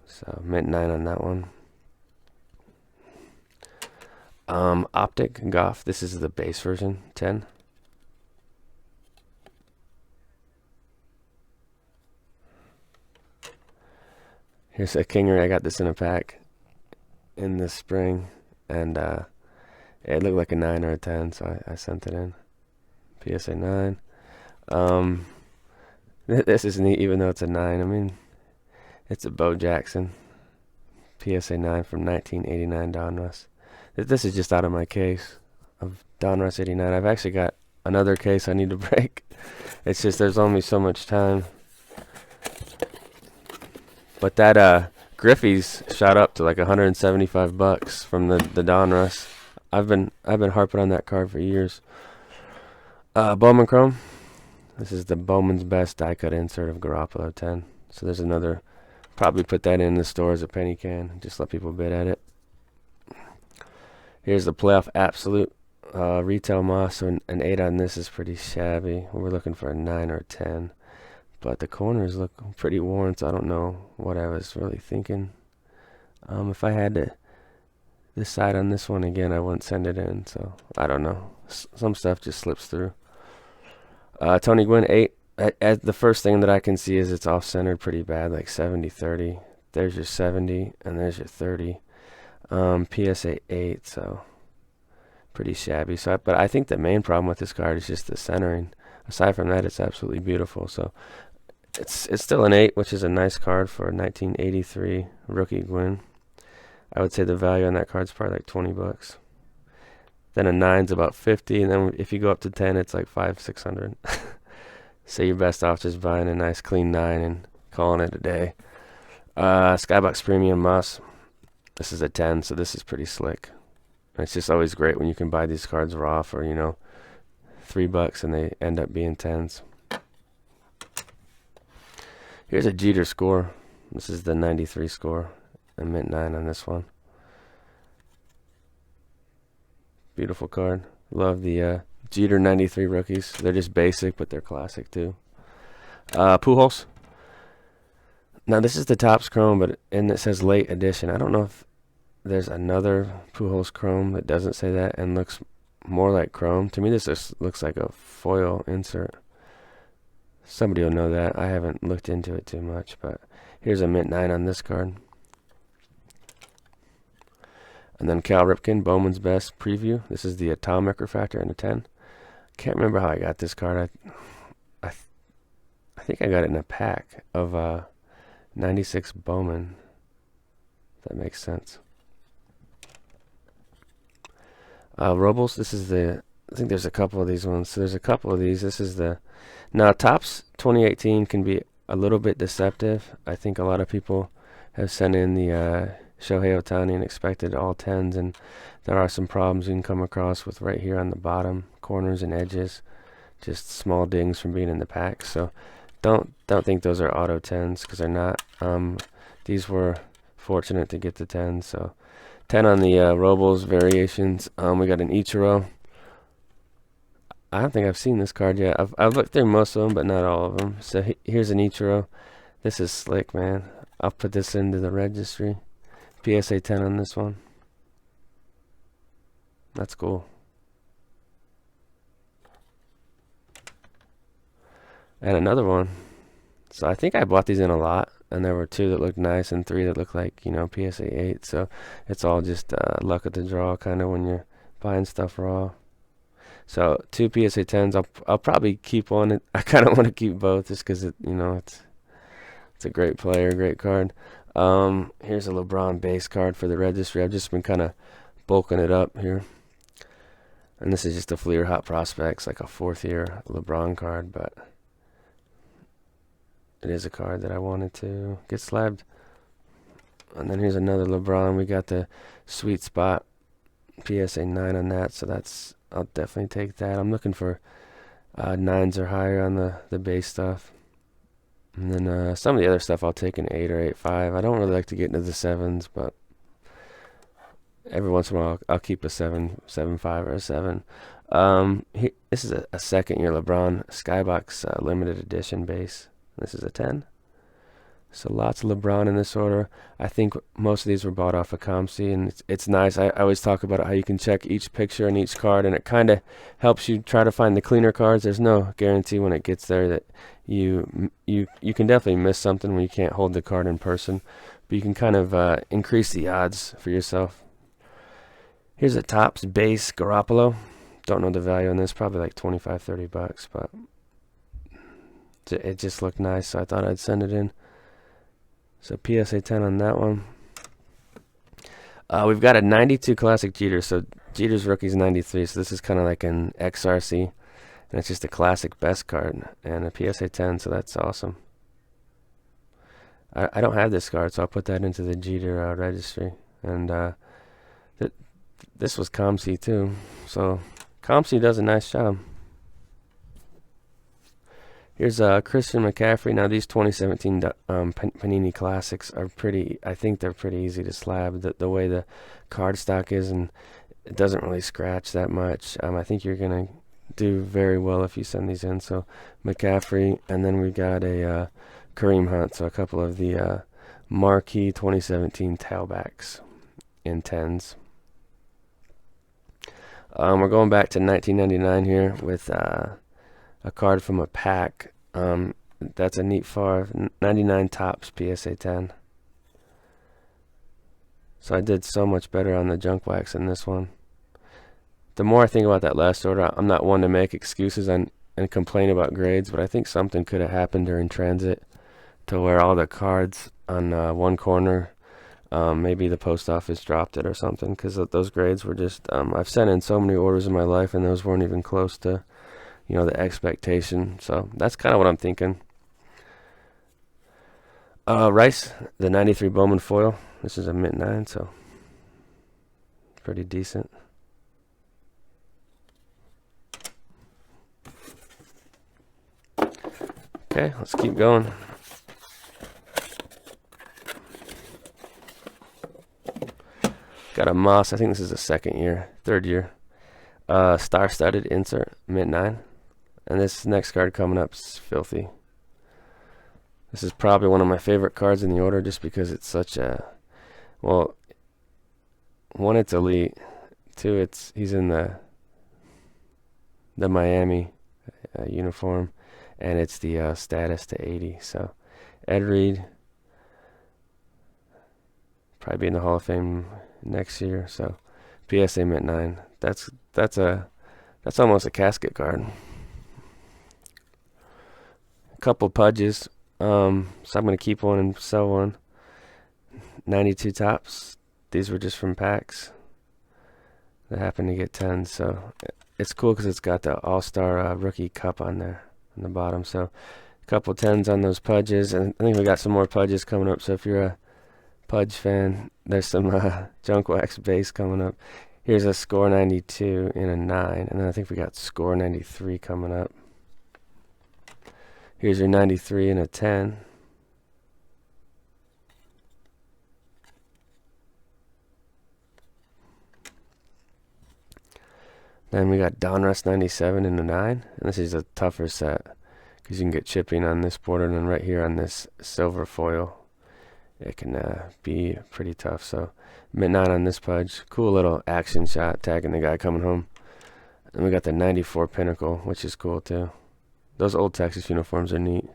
[SPEAKER 1] So mint 9 on that one. Optic Goff. This is the base version, 10. Here's a Kingery. I got this in a pack in the spring, and it looked like a 9 or a 10, so I sent it in. PSA 9. This is neat, even though it's a 9. I mean, it's a Bo Jackson PSA 9 from 1989 Donruss. This is just out of my case of Donruss 89. I've actually got another case I need to break. It's just there's only so much time. But that Griffey's shot up to like $175 from the Donruss. I've been harping on that card for years. Bowman Chrome. This is the Bowman's Best die cut insert of Garoppolo 10. So there's another. Probably put that in the store as a penny can. Just let people bid at it. Here's the Playoff Absolute retail moss. So an 8 on this is pretty shabby. We're looking for a 9 or a 10. But the corners look pretty worn, so I don't know what I was really thinking. If I had to decide on this one again, I wouldn't send it in. So I don't know. Some stuff just slips through. Tony Gwynn 8. The first thing that I can see is it's off-centered pretty bad, like 70-30. There's your 70, and there's your 30. PSA 8, so pretty shabby. But I think the main problem with this card is just the centering. Aside from that, it's absolutely beautiful. So it's still an 8, which is a nice card for a 1983 rookie Gwynn. I would say the value on that card is probably like $20. Then a 9's about 50, and then if you go up to 10, it's like $500-600. So you're best off just buying a nice clean 9 and calling it a day. Skybox Premium Moss. This is a 10, so this is pretty slick. It's just always great when you can buy these cards raw for, $3 and they end up being 10s. Here's a Jeter score. This is the 93 score. I mint 9 on this one. Beautiful card. Love the Jeter 93 rookies. They're just basic, but they're classic too. Pujols. Now this is the Topps Chrome, and it says late edition. I don't know if there's another Pujols Chrome that doesn't say that and looks more like Chrome. To me, this just looks like a foil insert. Somebody will know that. I haven't looked into it too much, but here's a mint 9 on this card. And then Cal Ripken, Bowman's Best Preview. This is the Atomic Refractor in a 10. Can't remember how I got this card. I think I got it in a pack of 96 Bowman. If that makes sense. Robles. This is I think there's a couple of these ones. So there's a couple of these. This is now Topps 2018 can be a little bit deceptive. I think a lot of people have sent in the Shohei Ohtani and expected all 10s, and there are some problems you can come across with right here on the bottom corners and edges, just small dings from being in the pack. So don't think those are auto 10s, because they're not. These were fortunate to get the 10s. So 10 on the Robles variations. We got an Ichiro. I don't think I've seen this card yet. I've looked through most of them, but not all of them. So here's an Ichiro. This is slick, man. I'll put this into the registry. PSA 10 on this one. That's cool. And another one. So I think I bought these in a lot, and there were 2 that looked nice and 3 that looked like, PSA 8. So it's all just luck of the draw, kind of, when you're buying stuff raw. So 2 PSA 10s. I'll probably keep one. I kind of want to keep both, just because it's a great player, great card. Here's a LeBron base card for the registry. I've just been kind of bulking it up here. And this is just a Fleer Hot Prospects, like a 4th-year LeBron card, but it is a card that I wanted to get slabbed. And then here's another LeBron. We got the Sweet Spot PSA 9 on that, so I'll definitely take that. I'm looking for 9s or higher on the base stuff. And then some of the other stuff I'll take an 8 or 8.5. I don't really like to get into the 7s, but every once in a while I'll keep a 7.5 or a 7. This is a second year LeBron Skybox limited edition base. This is a 10. So lots of LeBron in this order. I think most of these were bought off of ComC, and it's nice. I always talk about how you can check each picture and each card, and it kind of helps you try to find the cleaner cards. There's no guarantee when it gets there that you can definitely miss something when you can't hold the card in person, but you can kind of increase the odds for yourself. Here's a Topps base Garoppolo. Don't know the value on this, probably like 25, 30 bucks, but it just looked nice, so I thought I'd send it in. So PSA 10 on that one. We've got a 92 Classic Jeter. So Jeter's rookie's 93. So this is kind of like an XRC. And it's just a classic best card. And a PSA 10. So that's awesome. I don't have this card, so I'll put that into the Jeter registry. And this was ComC too. So ComC does a nice job. Here's Christian McCaffrey. Now these 2017 Panini Classics are pretty, I think they're pretty easy to slab. The way the card stock is, and it doesn't really scratch that much. I think you're going to do very well if you send these in. So McCaffrey, and then we got a Kareem Hunt. So a couple of the marquee 2017 tailbacks in 10s. We're going back to 1999 here with a card from a pack. That's a neat Favre 99 Topps PSA 10. So I did so much better on the junk wax than this one. The more I think about that last order, I'm not one to make excuses and complain about grades, but I think something could have happened during transit to where all the cards on one corner, maybe the post office dropped it or something, because those grades were just, I've sent in so many orders in my life and those weren't even close to the expectation. So that's kind of what I'm thinking. Rice, the 93 Bowman foil. This is a mint 9, so pretty decent. Okay, let's keep going. Got a Moss. I think this is a third year. Star-studded insert, mint 9. And this next card coming up is filthy. This is probably one of my favorite cards in the order just because it's such a, well, one, it's elite. Two, he's in the Miami uniform, and it's the status to 80. So Ed Reed, probably be in the Hall of Fame next year. So PSA mint 9. That's almost a casket card. Couple Pudges. So I'm gonna keep one and sell one. 92 Topps. These were just from packs. They happened to get 10, so it's cool because it's got the All-Star Rookie Cup on there on the bottom. So a couple 10s on those Pudges, and I think we got some more Pudges coming up. So if you're a Pudge fan, there's some junk wax base coming up. Here's a score 92 in a 9, and then I think we got score 93 coming up. Here's your 93 in a 10. Then we got Donruss 97 in a 9, and this is a tougher set because you can get chipping on this border, and then right here on this silver foil, it can be pretty tough. So mint 9 on this Pudge. Cool little action shot tagging the guy coming home. And we got the 94 Pinnacle, which is cool too. Those old Texas uniforms are neat.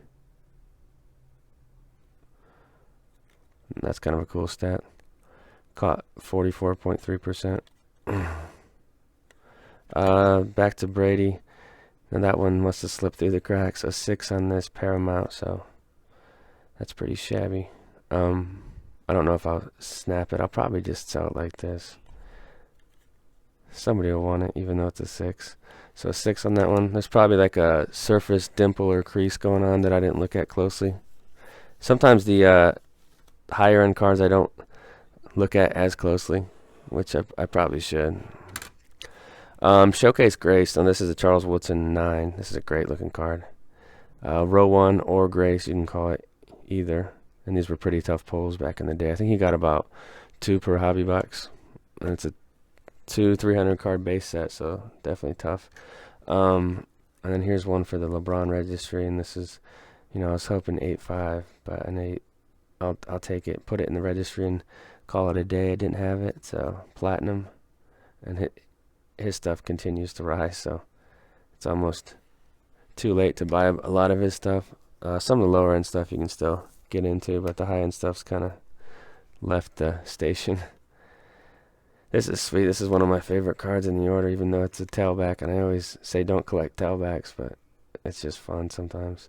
[SPEAKER 1] And that's kind of a cool stat. Caught 44.3%. Back to Brady. And that one must have slipped through the cracks. A 6 on this Paramount, so that's pretty shabby. I don't know if I'll snap it. I'll probably just sell it like this. Somebody will want it, even though it's a 6. So a 6 on that one. There's probably like a surface dimple or crease going on that I didn't look at closely. Sometimes the higher end cards I don't look at as closely, which I probably should. Showcase Grace. Now this is a Charles Woodson 9. This is a great looking card. Row 1 or Grace, you can call it either. And these were pretty tough pulls back in the day. I think he got about 2 per hobby box. And it's a 300 card base set, so definitely tough. And then here's one for the LeBron registry, and this is, I was hoping 8.5, but an 8. I'll take it, put it in the registry, and call it a day. I didn't have it, so platinum, and his stuff continues to rise, so it's almost too late to buy a lot of his stuff. Some of the lower end stuff you can still get into, but the high end stuff's kind of left the station. This is sweet. This is one of my favorite cards in the order, even though it's a tailback, and I always say don't collect tailbacks, but it's just fun sometimes.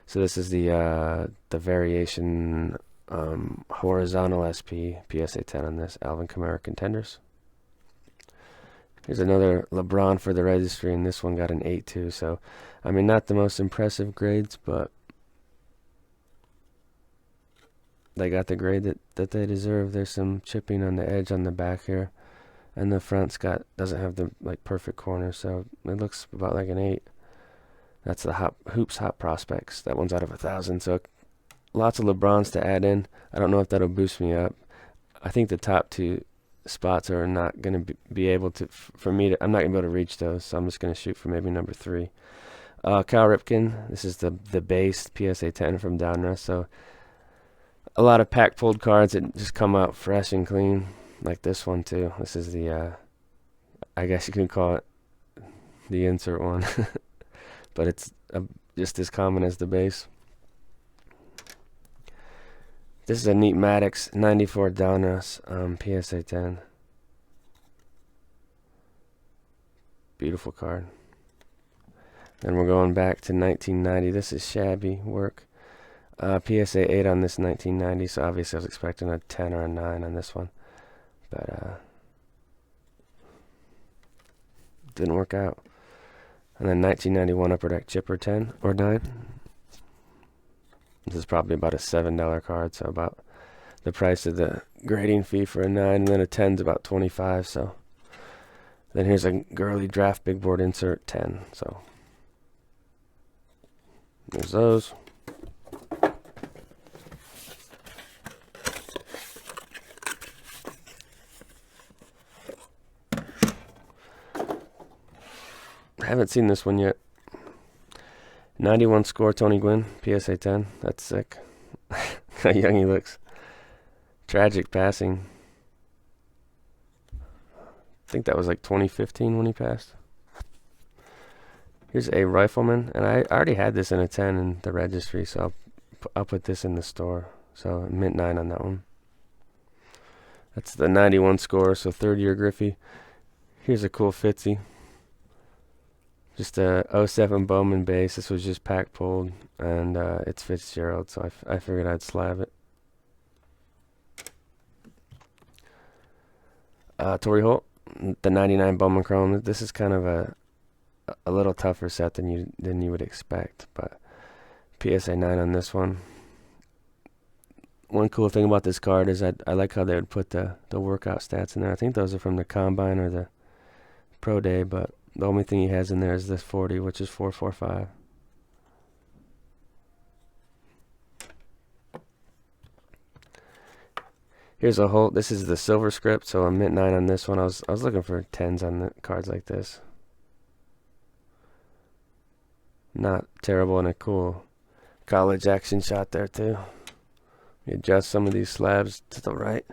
[SPEAKER 1] So this is the variation horizontal SP PSA 10 on this Alvin Kamara Contenders. Here's another LeBron for the registry, and this one got an 8 too. So, I mean, not the most impressive grades, but they got the grade that they deserve. There's some chipping on the edge on the back here, and the front's doesn't have the perfect corner, so it looks about like an 8. That's the Hoops Hot Prospects. That one's out of 1,000, so lots of LeBrons to add in. I don't know if that'll boost me up. I think the top 2 spots are not going to be able to, I'm not going to be able to reach those, so I'm just going to shoot for maybe number 3. Cal Ripken, this is the base PSA 10 from Donruss, so a lot of pack pulled cards that just come out fresh and clean, like this one too. This is the, I guess you can call it the insert one, but it's just as common as the base. This is a neat Maddox 94 Donruss PSA 10. Beautiful card. Then we're going back to 1990. This is shabby work. PSA 8 on this 1990, so obviously I was expecting a 10 or a 9 on this one. But didn't work out. And then 1991 Upper Deck Chipper 10 or 9. This is probably about a $7 card, so about the price of the grading fee for a 9, and then a 10's about 25. So then here's a girly draft big board insert 10. So there's those. I haven't seen this one yet. 91 score Tony Gwynn, PSA 10. That's sick. How young he looks. Tragic passing. I think that was like 2015 when he passed. Here's a Rifleman, and I already had this in a 10 in the registry, so I'll put this in the store. So mint 9 on that one. That's the 91 score, so 3rd-year Griffey. Here's a cool Fitzy. Just a 07 Bowman base. This was just pack pulled, and it's Fitzgerald, so I figured I'd slab it. Torrey Holt, the 99 Bowman Chrome. This is kind of a little tougher set than you would expect, but PSA 9 on this one. One cool thing about this card is I like how they would put the workout stats in there. I think those are from the Combine or the Pro Day, but the only thing he has in there is this 40, which is 445. Here's a Holt. This is the silver script, so a mint 9 on this one. I was looking for 10s on the cards like this. Not terrible, and a cool college action shot there too. We adjust some of these slabs to the right.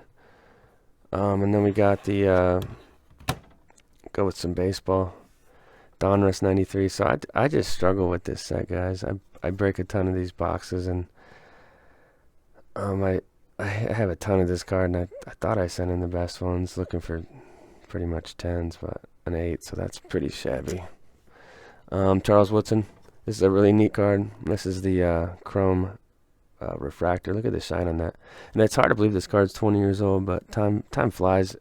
[SPEAKER 1] And then we got the go with some baseball. Donruss 93. So I just struggle with this set, guys. I break a ton of these boxes, and I have a ton of this card, and I thought I sent in the best ones, looking for pretty much 10s, but an 8, so that's pretty shabby. Charles Woodson. This is a really neat card. This is the chrome refractor. Look at the shine on that. And it's hard to believe this card's 20 years old, but time flies.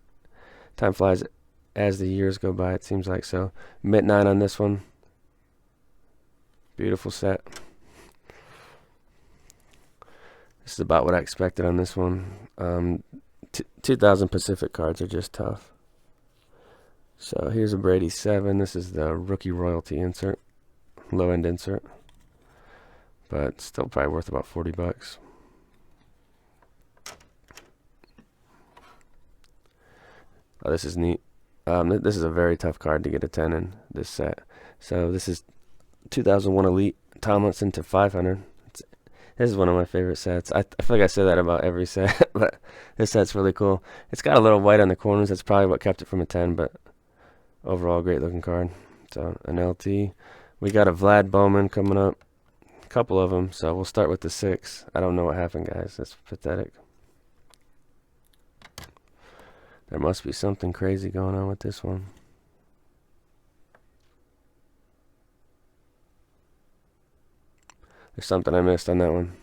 [SPEAKER 1] Time flies as the years go by, it seems like. So mint 9 on this one. Beautiful set. This is about what I expected on this one. 2000 Pacific cards are just tough. So here's a Brady 7. This is the rookie royalty insert. Low end insert. But still probably worth about $40. Oh, this is neat. This is a very tough card to get a 10 in this set. So this is 2001 Elite Tomlinson to 500. This is one of my favorite sets. I feel like I say that about every set, but this set's really cool. It's got a little white on the corners. That's probably what kept it from a 10, but overall, great looking card. So an LT. We got a Vlad Bowman coming up. A couple of them. So we'll start with the 6. I don't know what happened, guys. That's pathetic. There must be something crazy going on with this one. There's something I missed on that one.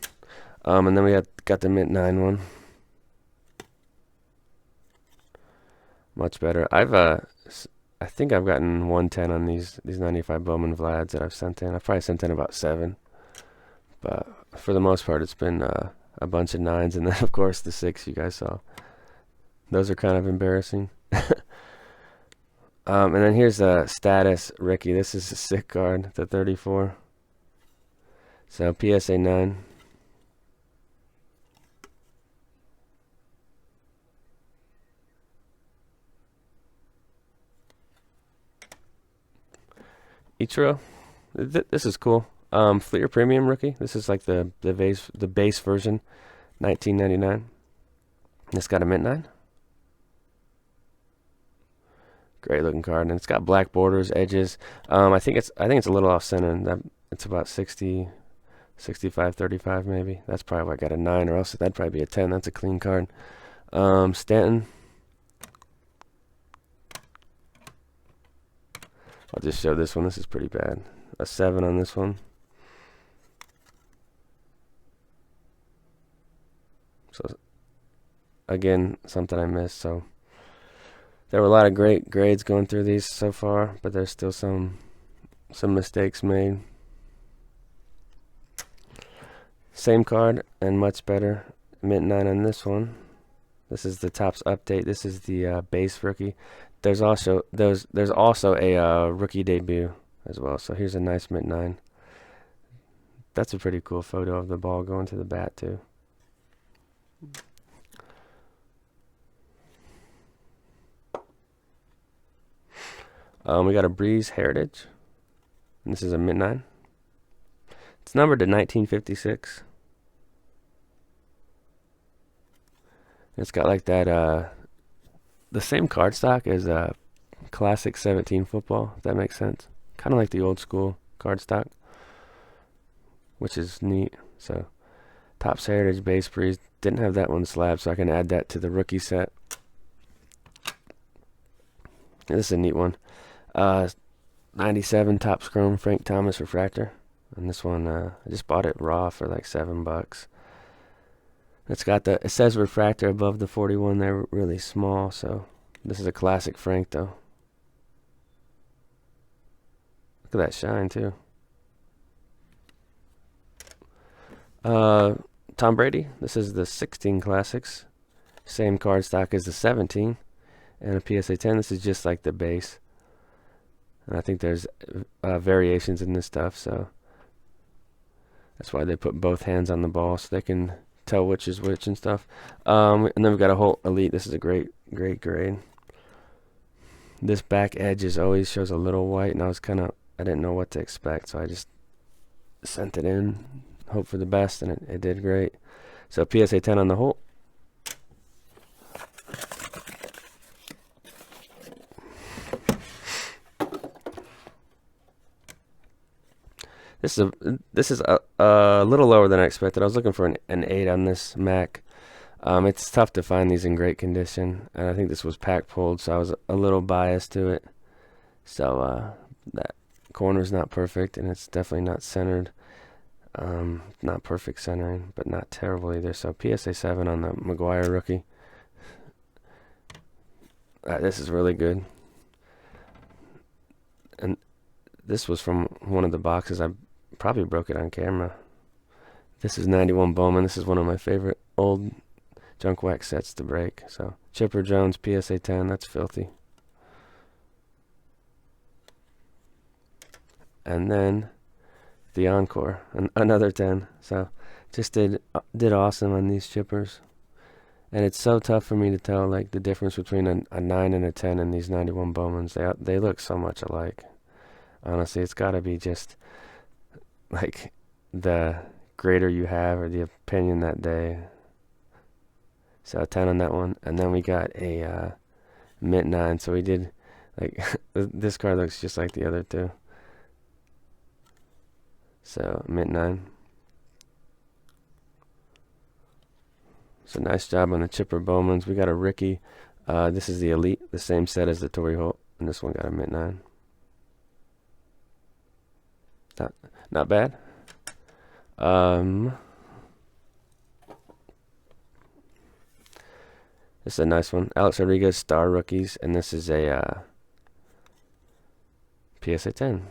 [SPEAKER 1] And then we got the mint 9 one. Much better. I think I've gotten 110 on these 95 Bowman Vlads that I've sent in. I've probably sent in about 7. But for the most part, it's been a bunch of 9s. And then, of course, the 6 you guys saw. Those are kind of embarrassing. And then here's a status Ricky. This is a sick card, the 34. So PSA 9. Ichiro. This is cool. Fleer Premium Rookie. This is like the base version, 1999. It's got a mint 9. Great looking card, and it's got black borders, edges. I think it's a little off center. It's about 60, 65, 35 maybe. That's probably why I got a 9, or else that'd probably be a 10. That's a clean card. Stanton. I'll just show this one. This is pretty bad. A 7 on this one. So again, something I missed. So there were a lot of great grades going through these so far, but there's still some mistakes made. Same card and much better. Mint 9 on this one. This is the Topps update. This is the base rookie. There's also a rookie debut as well. So here's a nice mint 9. That's a pretty cool photo of the ball going to the bat too. We got a Breeze Heritage. And this is a mint 9. It's numbered to 1956. It's got like that, the same cardstock as classic 17 football, if that makes sense. Kind of like the old school cardstock, which is neat. So, Topps Heritage Base Breeze. Didn't have that one slabbed, so I can add that to the rookie set. This is a neat one. 97 Topps Chrome Frank Thomas Refractor. And this one, I just bought it raw for like $7. It says refractor above the 41 there, really small, so this is a classic Frank though. Look at that shine too. Tom Brady, this is the 16 Classics. Same card stock as the 17 and a PSA 10. This is just like the base. And I think there's variations in this stuff, so that's why they put both hands on the ball so they can tell which is which and stuff. And then we've got a whole Elite. This is a great grade. This back edge always shows a little white, and I didn't know what to expect, so I just sent it in, hope for the best, and it did great. So PSA 10 on the whole. This is a little lower than I expected. I was looking for an 8 on this Mac. It's tough to find these in great condition, and I think this was pack pulled, so I was a little biased to it. So that corner's not perfect, and it's definitely not centered. Not perfect centering, but not terrible either. So PSA 7 on the McGuire rookie. This is really good. And this was from one of the boxes. I probably broke it on camera. This is 91 Bowman. This is one of my favorite old junk wax sets to break. So Chipper Jones PSA 10. That's filthy. And then the Encore, another 10. So just did awesome on these chippers. And it's so tough for me to tell like the difference between a 9 and a 10 in these 91 Bowmans. They look so much alike. Honestly, it's got to be just like the grader you have or the opinion that day. So a 10 on that one. And then we got a mint 9. So we did like this card looks just like the other two. So mint 9. So nice job on the chipper Bowmans. We got a Ricky. This is the Elite, the same set as the Torrey Holt, and this one got a mint 9. Not bad. This is a nice one. Alex Rodriguez Star Rookies, and this is a PSA 10.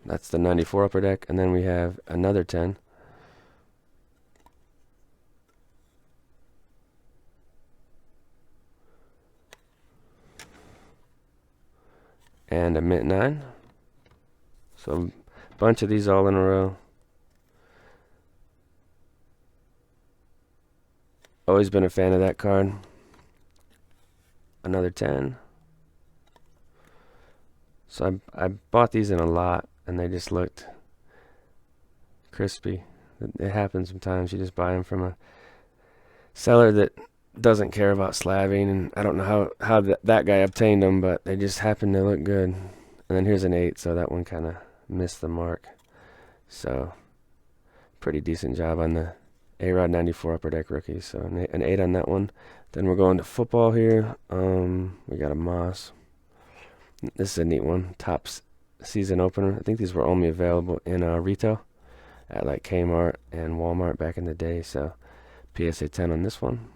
[SPEAKER 1] That's the 94 upper deck, and then we have another 10. And a mint 9. So a bunch of these all in a row. Always been a fan of that card. Another 10. So I bought these in a lot, and they just looked crispy. It happens sometimes. You just buy them from a seller that doesn't care about slabbing, and I don't know how that guy obtained them, but they just happen to look good. And then here's an 8, so that one kind of missed the mark. So pretty decent job on the A-Rod 94 upper deck rookies. So an 8 on that one. Then we're going to football here. We got a Moss. This is a neat one. Topps season opener. I think these were only available in retail at like Kmart and Walmart back in the day. So PSA 10 on this one.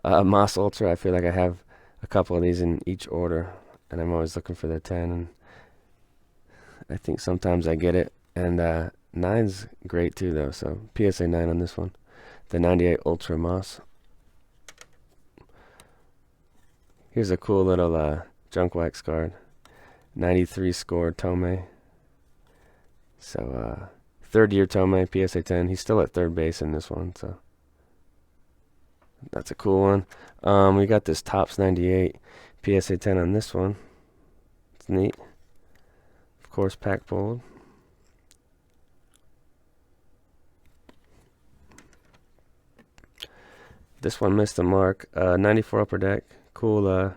[SPEAKER 1] Moss Ultra. I feel like I have a couple of these in each order, and I'm always looking for the 10. And I think sometimes I get it. And 9's great too, though. So PSA 9 on this one. The 98 Ultra Moss. Here's a cool little junk wax card. 93 score Tomei. So third year Tomei, PSA 10. He's still at third base in this one, so that's a cool one. We got this Topps 98 PSA 10 on this one. It's neat. Of course, pack pulled. This one missed the mark. 94 upper deck. Cool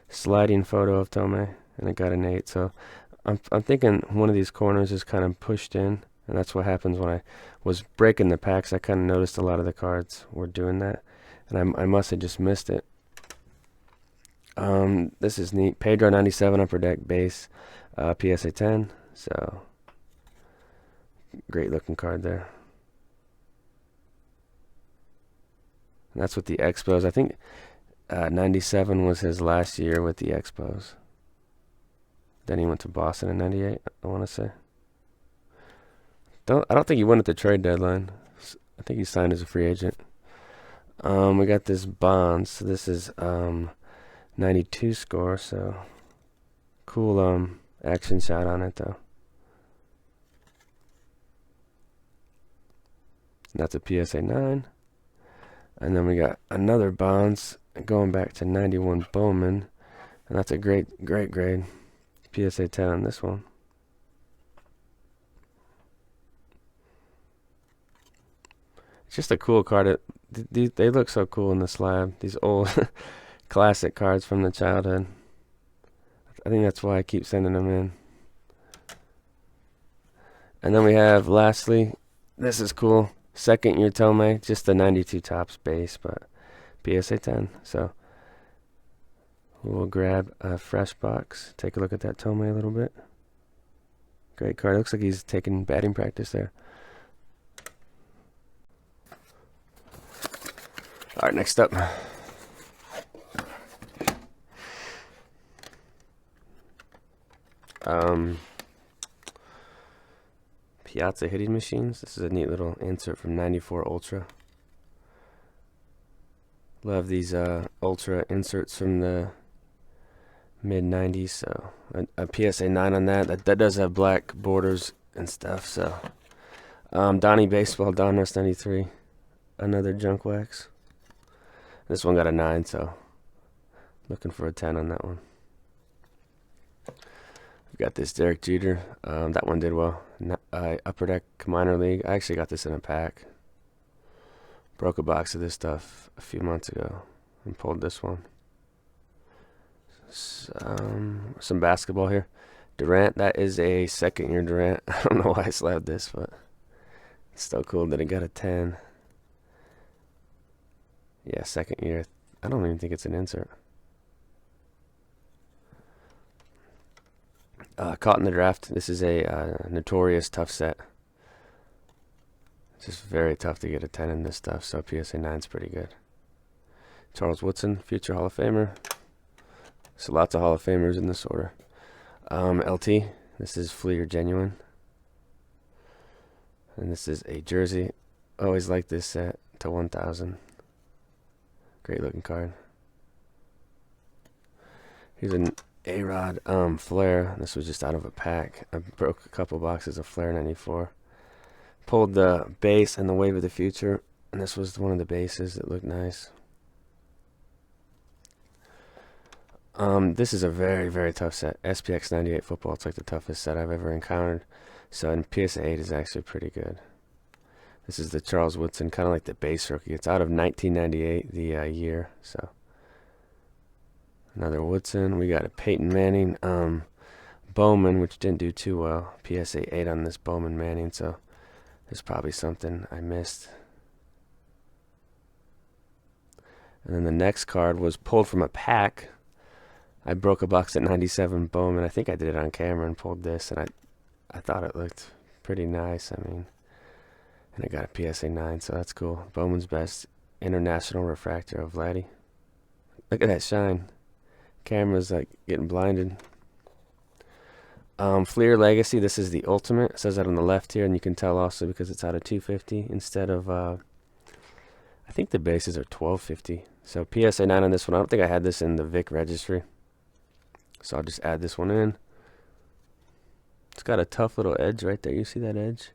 [SPEAKER 1] sliding photo of Tomei, and it got an 8. So I'm thinking one of these corners is kind of pushed in, and that's what happens when I was breaking the packs. I kind of noticed a lot of the cards were doing that, and I must have just missed it. This is neat. Pedro 97 upper deck base, PSA 10. So great looking card there. And that's with the Expos. I think 97 was his last year with the Expos. Then he went to Boston in 98, I want to say. I don't think he went at the trade deadline. I think he signed as a free agent. We got this Bonds. So this is 92 score, so cool action shot on it though. And that's a PSA 9. And then we got another Bonds going back to 91 Bowman. And that's a great grade. PSA 10 on this one. It's just a cool card. They look so cool in the slab. These old classic cards from the childhood. I think that's why I keep sending them in. And then we have, lastly, this is cool. Second year Tomei, just the 92 Topps base, but PSA 10. So we'll grab a fresh box. Take a look at that Tomei a little bit. Great card. Looks like he's taking batting practice there. All right, next up. Piazza hitting machines. This is a neat little insert from 94 Ultra. Love these Ultra inserts from the mid 90s, so a PSA 9 on that. That does have black borders and stuff. So Donnie Baseball, Donruss 93, another junk wax. This one got a 9, so looking for a 10 on that one. We've got this Derek Jeter. That one did well. Upper Deck Minor League. I actually got this in a pack. Broke a box of this stuff a few months ago and pulled this one. Some basketball here. Durant, that is a second year Durant. I don't know why I slabbed this, but it's still cool that it got a 10. Yeah, second year. I don't even think it's an insert. Caught in the draft. This is a notorious tough set. It's just very tough to get a 10 in this stuff, so PSA 9 is pretty good. Charles Woodson, future Hall of Famer. So lots of Hall of Famers in this order. LT, this is Fleer Genuine. And this is a jersey. Always like this set to 1,000. Great looking card. Here's an A-Rod Flair. This was just out of a pack. I broke a couple boxes of Flair 94. Pulled the base and the Wave of the Future, and this was one of the bases that looked nice. This is a very, very tough set. SPX 98 football. It's like the toughest set I've ever encountered. So, and PSA 8 is actually pretty good. This is the Charles Woodson, kind of like the base rookie. It's out of 1998, the year. So, another Woodson. We got a Peyton Manning Bowman, which didn't do too well. PSA 8 on this Bowman Manning. So, there's probably something I missed. And then the next card was pulled from a pack. I broke a box at 97 Bowman. I think I did it on camera and pulled this, and I thought it looked pretty nice. I mean, and I got a PSA 9, so that's cool. Bowman's Best International Refractor of Vladdy. Look at that shine. Camera's like getting blinded. Fleer Legacy, this is the Ultimate. It says that on the left here, and you can tell also because it's out of 250 instead of, I think the bases are 1250. So PSA 9 on this one. I don't think I had this in the Vic Registry. So I'll just add this one in. It's got a tough little edge right there. You see that edge?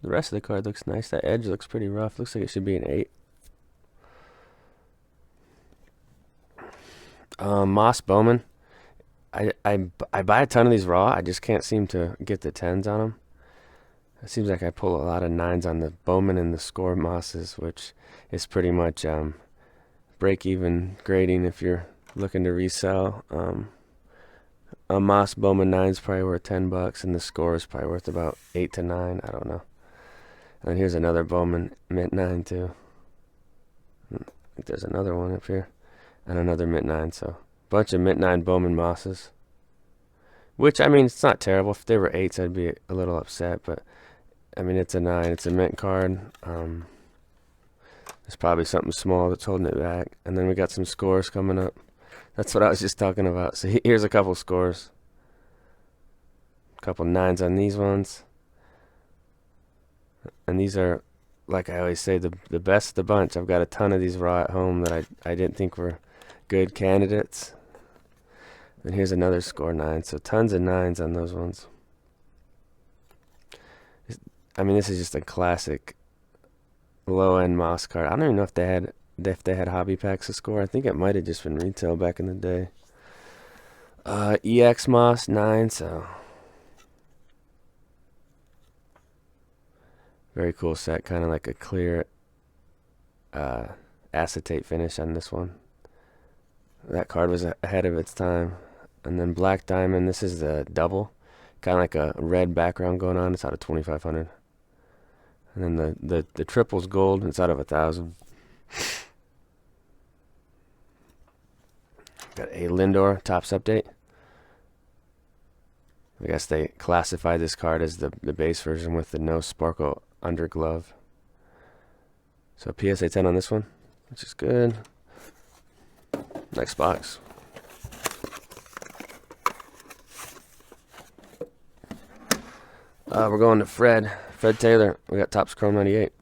[SPEAKER 1] The rest of the card looks nice. That edge looks pretty rough. Looks like it should be an 8. Moss Bowman. I buy a ton of these raw. I just can't seem to get the 10s on them. It seems like I pull a lot of 9s on the Bowman and the Score Mosses, which is pretty much break-even grading if you're looking to resell. A Moss Bowman 9 is probably worth $10, and the Score is probably worth about 8 to 9. I don't know. And here's another Bowman Mint 9 too. I think there's another one up here, and another Mint 9. So bunch of Mint 9 Bowman Mosses. Which, I mean, it's not terrible. If they were 8s, I'd be a little upset, but I mean, it's a 9. It's a mint card. There's probably something small that's holding it back. And then we got some scores coming up. That's what I was just talking about. So here's a couple scores. A couple 9s on these ones. And these are, like I always say, the best of the bunch. I've got a ton of these raw at home that I didn't think were good candidates. And here's another Score 9. So tons of 9s on those ones. I mean, this is just a classic low-end Moss card. I don't even know if they had hobby packs of Score. I think it might have just been retail back in the day. EX Moss 9, so very cool set. Kind of like a clear acetate finish on this one. That card was ahead of its time. And then Black Diamond. This is the double, kind of like a red background going on. It's out of 2,500. And then the triple's gold. It's out of 1,000. Got a Lindor Topps update. I guess they classified this card as the base version with the no sparkle under glove. So PSA 10 on this one, which is good. Next box. We're going to Fred Taylor. We got Topps Chrome 98.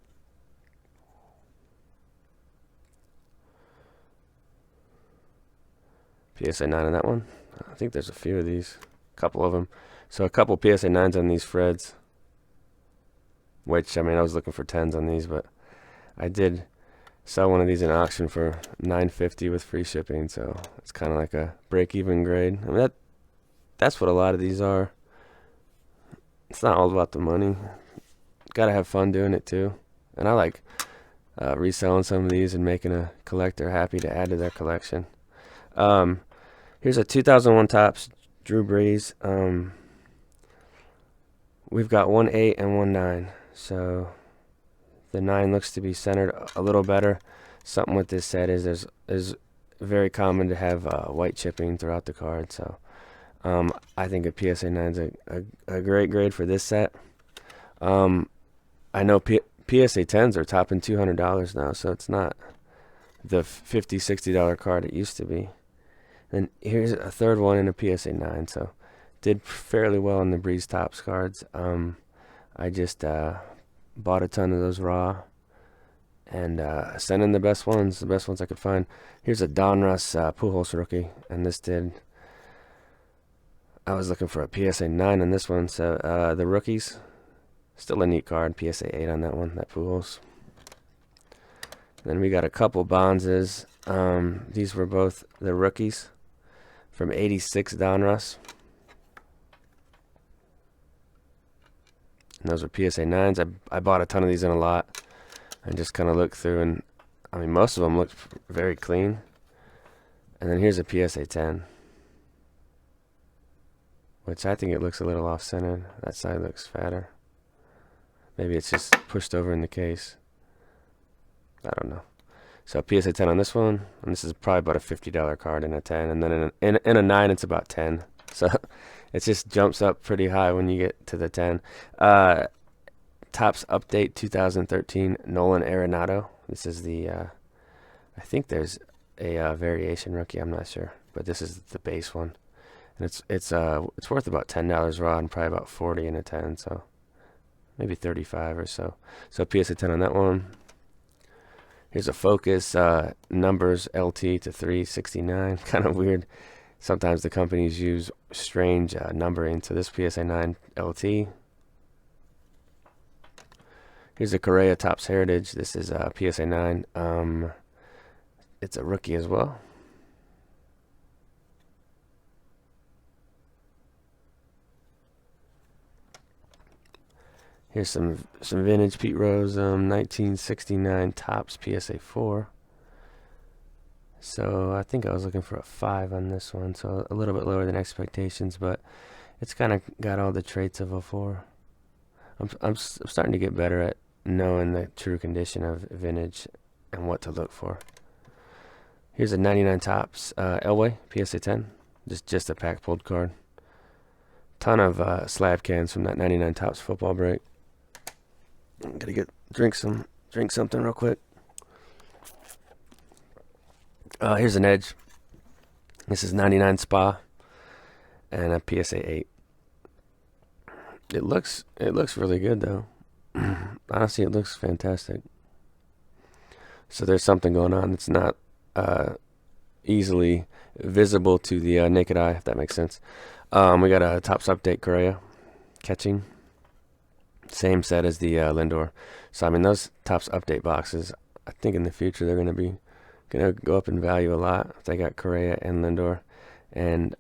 [SPEAKER 1] PSA 9 on that one. I think there's a few of these. A couple of them. So a couple PSA 9s on these Freds. Which, I mean, I was looking for 10s on these, but I did sell one of these in auction for $9.50 with free shipping. So it's kind of like a break-even grade. I mean, that's what a lot of these are. It's not all about the money. Gotta have fun doing it too. And I like reselling some of these and making a collector happy to add to their collection. Here's a 2001 Topps Drew Brees. We've got 1/8 and 1/9. So the 9 looks to be centered a little better. Something with this set is very common to have white chipping throughout the card. So I think a PSA 9 is a great grade for this set. I know PSA 10s are topping $200 now, so it's not the $50, $60 card it used to be. And here's a third one in a PSA 9, so did fairly well in the Breeze Topps cards. I just bought a ton of those raw and sent in the best ones I could find. Here's a Donruss Pujols rookie, and this did. I was looking for a PSA 9 on this one, so the rookies, still a neat card. PSA 8 on that one, that Pujols. Then we got a couple Bonzes. These were both the rookies from '86 Donruss. And those were PSA 9s. I bought a ton of these in a lot and just kind of looked through, and I mean, most of them looked very clean. And then here's a PSA 10, which I think it looks a little off-centered. That side looks fatter. Maybe it's just pushed over in the case. I don't know. So PSA 10 on this one, and this is probably about a $50 card in a 10, and then in a 9 it's about 10. So it just jumps up pretty high when you get to the 10. Topps Update 2013 Nolan Arenado. This is the I think there's a variation rookie. I'm not sure, but this is the base one, and it's worth about $10 raw and probably about 40 in a 10. So maybe 35 or so. So PSA 10 on that one. Here's a Focus numbers LT to 369. Kind of weird. Sometimes the companies use strange numbering. So this PSA 9 LT. Here's a Correa Topps Heritage. This is PSA 9. It's a rookie as well. Here's some vintage Pete Rose 1969 Topps PSA 4. So I think I was looking for a 5 on this one, so a little bit lower than expectations, but it's kind of got all the traits of a 4. I'm starting to get better at knowing the true condition of vintage and what to look for. Here's a 99 Topps Elway PSA 10, just a pack pulled card. Ton of slab cans from that 99 Topps football break. I'm gonna drink something real quick. Here's an Edge. This is 99 Spa and a PSA 8. It looks really good though. Honestly, it looks fantastic. So there's something going on that's not easily visible to the naked eye, if that makes sense. We got a Topps Update Correa catching. Same set as the Lindor. So I mean, those Topps Update boxes, I think in the future they're gonna go up in value a lot. They got Correa and Lindor, and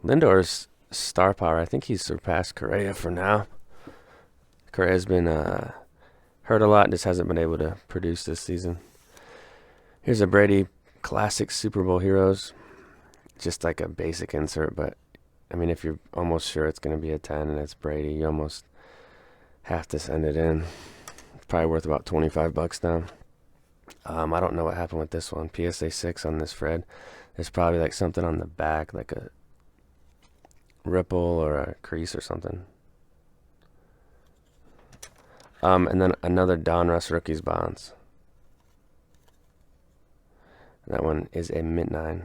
[SPEAKER 1] Lindor's star power, I think he's surpassed Correa for now. Correa's been hurt a lot and just hasn't been able to produce this season. Here's a Brady Classic Super Bowl Heroes, just like a basic insert, but I mean, if you're almost sure it's going to be a 10 and it's Brady, you almost have to send it in. It's probably worth about $25 now. I don't know what happened with this one. PSA 6 on this Fred. There's probably like something on the back, like a ripple or a crease or something. And then another Donruss Rookies Bonds. That one is a mint 9.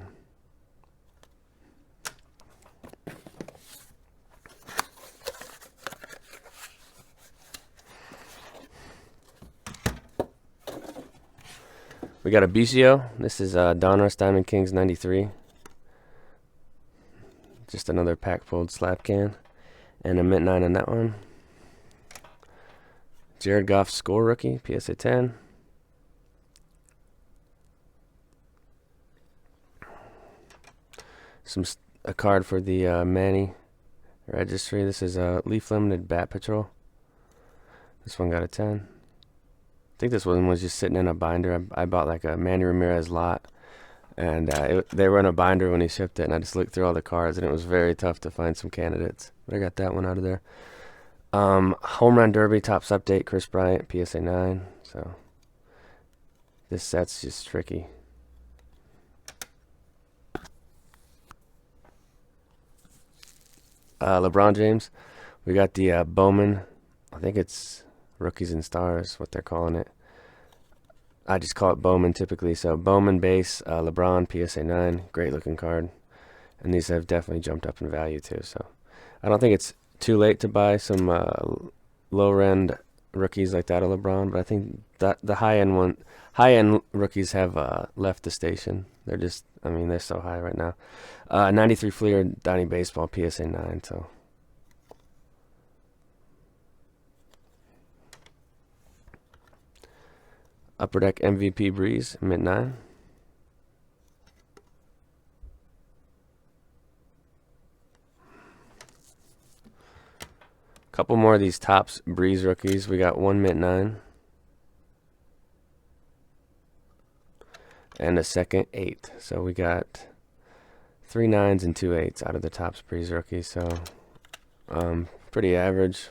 [SPEAKER 1] We got a BCO. This is Donruss Diamond Kings 93. Just another pack pulled slap can. And a mint 9 on that one. Jared Goff score rookie, PSA 10. A card for the Manny Registry. This is a Leaf Limited Bat Patrol. This one got a 10. I think this one was just sitting in a binder. I bought like a Manny Ramirez lot, and they were in a binder when he shipped it, and I just looked through all the cards, and it was very tough to find some candidates. But I got that one out of there. Home Run Derby Topps Update, Chris Bryant, PSA 9. So this set's just tricky. LeBron James. We got the Bowman. I think it's Rookies and Stars, what they're calling it. I just call it Bowman typically. So Bowman base, LeBron, PSA 9. Great looking card. And these have definitely jumped up in value too. So I don't think it's too late to buy some lower-end rookies like that of LeBron, but I think that the high-end rookies have left the station. They're just, I mean, they're so high right now. 93 Fleer Donnie Baseball, PSA 9. So Upper Deck MVP Breeze, mint 9. Couple more of these Topps Breeze rookies. We got one mint 9 and a second 8. So we got 3 9s and 2 8s out of the Topps Breeze rookies. So pretty average.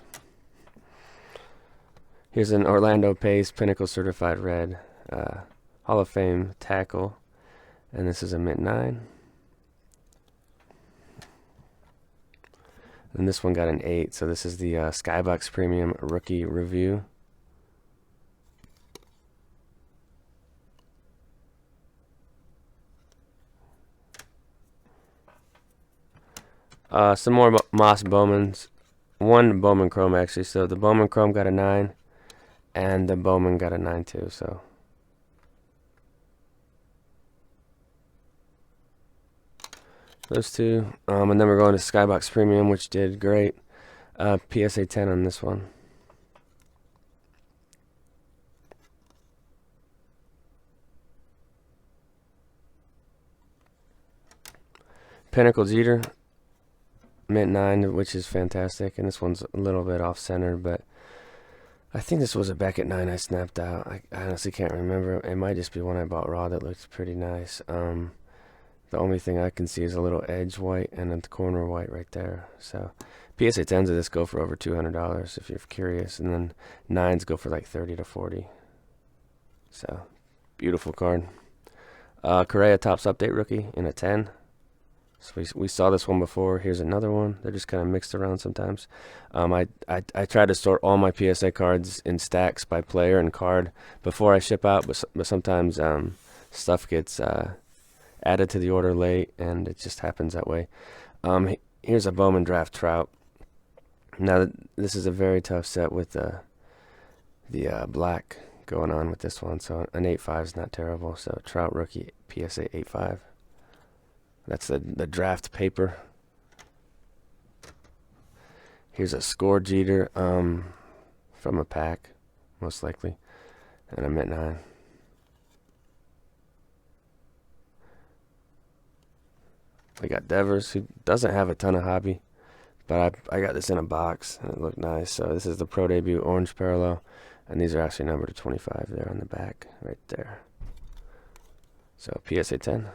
[SPEAKER 1] Here's an Orlando Pace Pinnacle Certified Red Hall of Fame tackle, and this is a mint 9. And this one got an 8, so this is the Skybox Premium Rookie Review. Some more Moss Bowmans. One Bowman Chrome actually, so the Bowman Chrome got a 9, and the Bowman got a 9 too, so. Those two. And then we're going to Skybox Premium, which did great. PSA 10 on this one. Pinnacle Jeter, mint 9, which is fantastic. And this one's a little bit off center, but I think this was a Beckett 9 I snapped out. I honestly can't remember. It might just be one I bought raw that looks pretty nice. The only thing I can see is a little edge white and a corner white right there. So PSA 10s of this go for over $200 if you're curious, and then 9s go for like 30 to 40. So beautiful card. Correa Topps Update rookie in a 10. So we saw this one before. Here's another one. They're just kind of mixed around sometimes. I try to sort all my PSA cards in stacks by player and card before I ship out, but sometimes stuff gets added to the order late, and it just happens that way. Here's a Bowman Draft Trout. Now this is a very tough set with the black going on with this one, so an 8.5 is not terrible. So Trout rookie PSA 8.5. That's the draft paper. Here's a Score Jeter from a pack, most likely, and a mint 9. We got Devers, who doesn't have a ton of hobby, but I got this in a box, and it looked nice. So this is the Pro Debut Orange Parallel, and these are actually numbered to 25 there on the back, right there. So PSA 10.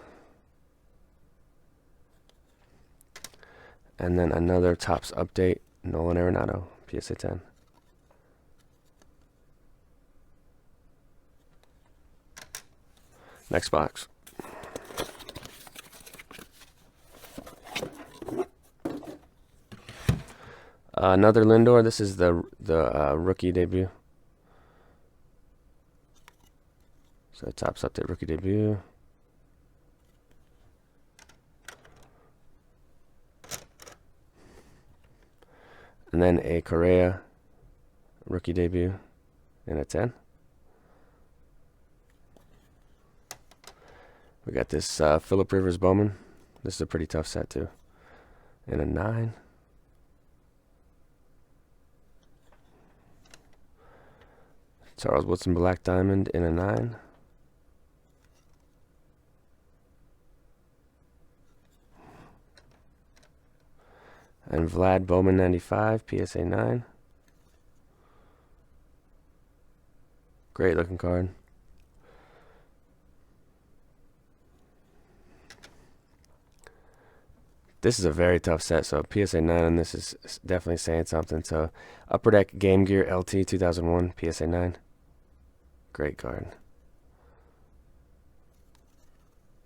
[SPEAKER 1] And then another Topps Update, Nolan Arenado, PSA 10. Next box. Another Lindor. This is the rookie debut. So Topps Update rookie debut. And then a Correa rookie debut in a 10. We got this Phillip Rivers Bowman. This is a pretty tough set too. In a 9. Charles Woodson Black Diamond in a 9. And Vlad Bowman 95, PSA 9. Great looking card. This is a very tough set, so PSA 9 on this is definitely saying something. So Upper Deck Game Gear LT 2001, PSA 9. Great card.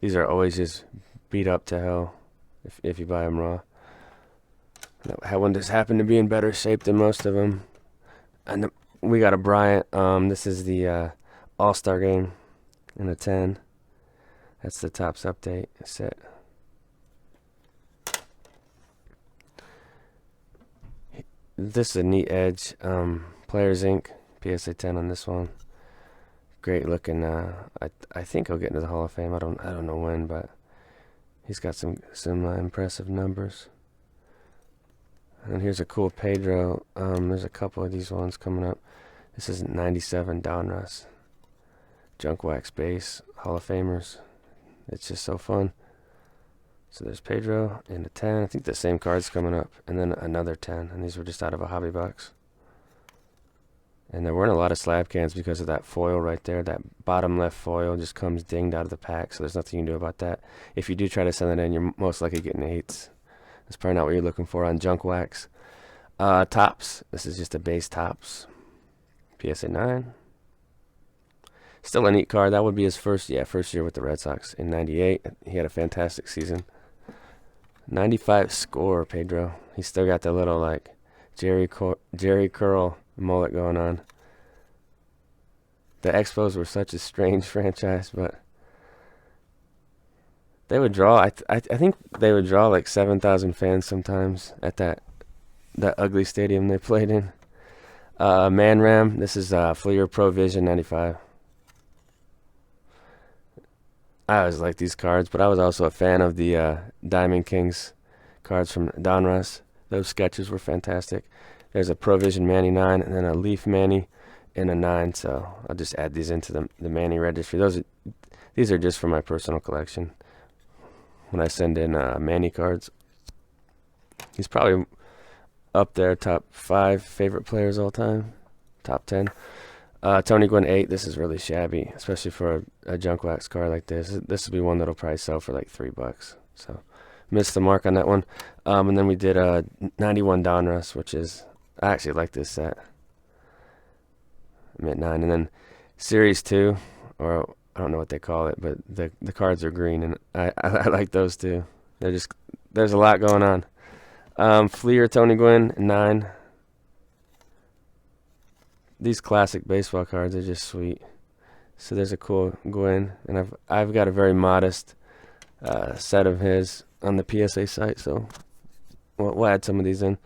[SPEAKER 1] These are always just beat up to hell if you buy them raw. That one just happened to be in better shape than most of them. And we got a Bryant. This is the All-Star Game in a 10. That's the Topps Update set. This is a neat edge. Players Inc. PSA 10 on this one. Great looking. I think he'll get into the Hall of Fame. I don't know when, but he's got some impressive numbers. And here's a cool Pedro. There's a couple of these ones coming up. This is 97 Donruss. Junk Wax Base. Hall of Famers. It's just so fun. So there's Pedro in a 10. I think the same card's coming up. And then another 10. And these were just out of a hobby box. And there weren't a lot of slab cans because of that foil right there. That bottom left foil just comes dinged out of the pack. So there's nothing you can do about that. If you do try to send it in, you're most likely getting 8s. That's probably not what you're looking for on Junk Wax. Topps. This is just a base Topps. PSA 9. Still a neat card. That would be his first year with the Red Sox in 98. He had a fantastic season. 95 score, Pedro. He's still got the little like Jerry Curl mullet going on. The Expos were such a strange franchise, but they would draw. I think they would draw like 7,000 fans sometimes at that ugly stadium they played in. Man Ram. This is Fleer Pro Vision 95. I always liked these cards, but I was also a fan of the Diamond Kings cards from Donruss. Those sketches were fantastic. There's a Provision Manny 9 and then a Leaf Manny in a 9. So I'll just add these into the Manny Registry. These are just for my personal collection. When I send in Manny cards, he's probably up there, top 5 favorite players all time, top 10. Tony Gwynn 8. This is really shabby, especially for a Junk Wax card like this. This will be one that'll probably sell for like $3. So missed the mark on that one. And then we did a 91 Donruss, which is, I actually like this set. I'm at 9. And then Series 2, or I don't know what they call it, but the cards are green, and I like those too. There's a lot going on. Fleer Tony Gwynn 9. These classic baseball cards are just sweet. So there's a cool Gwynn, and I've got a very modest set of his on the PSA site, so we'll add some of these in.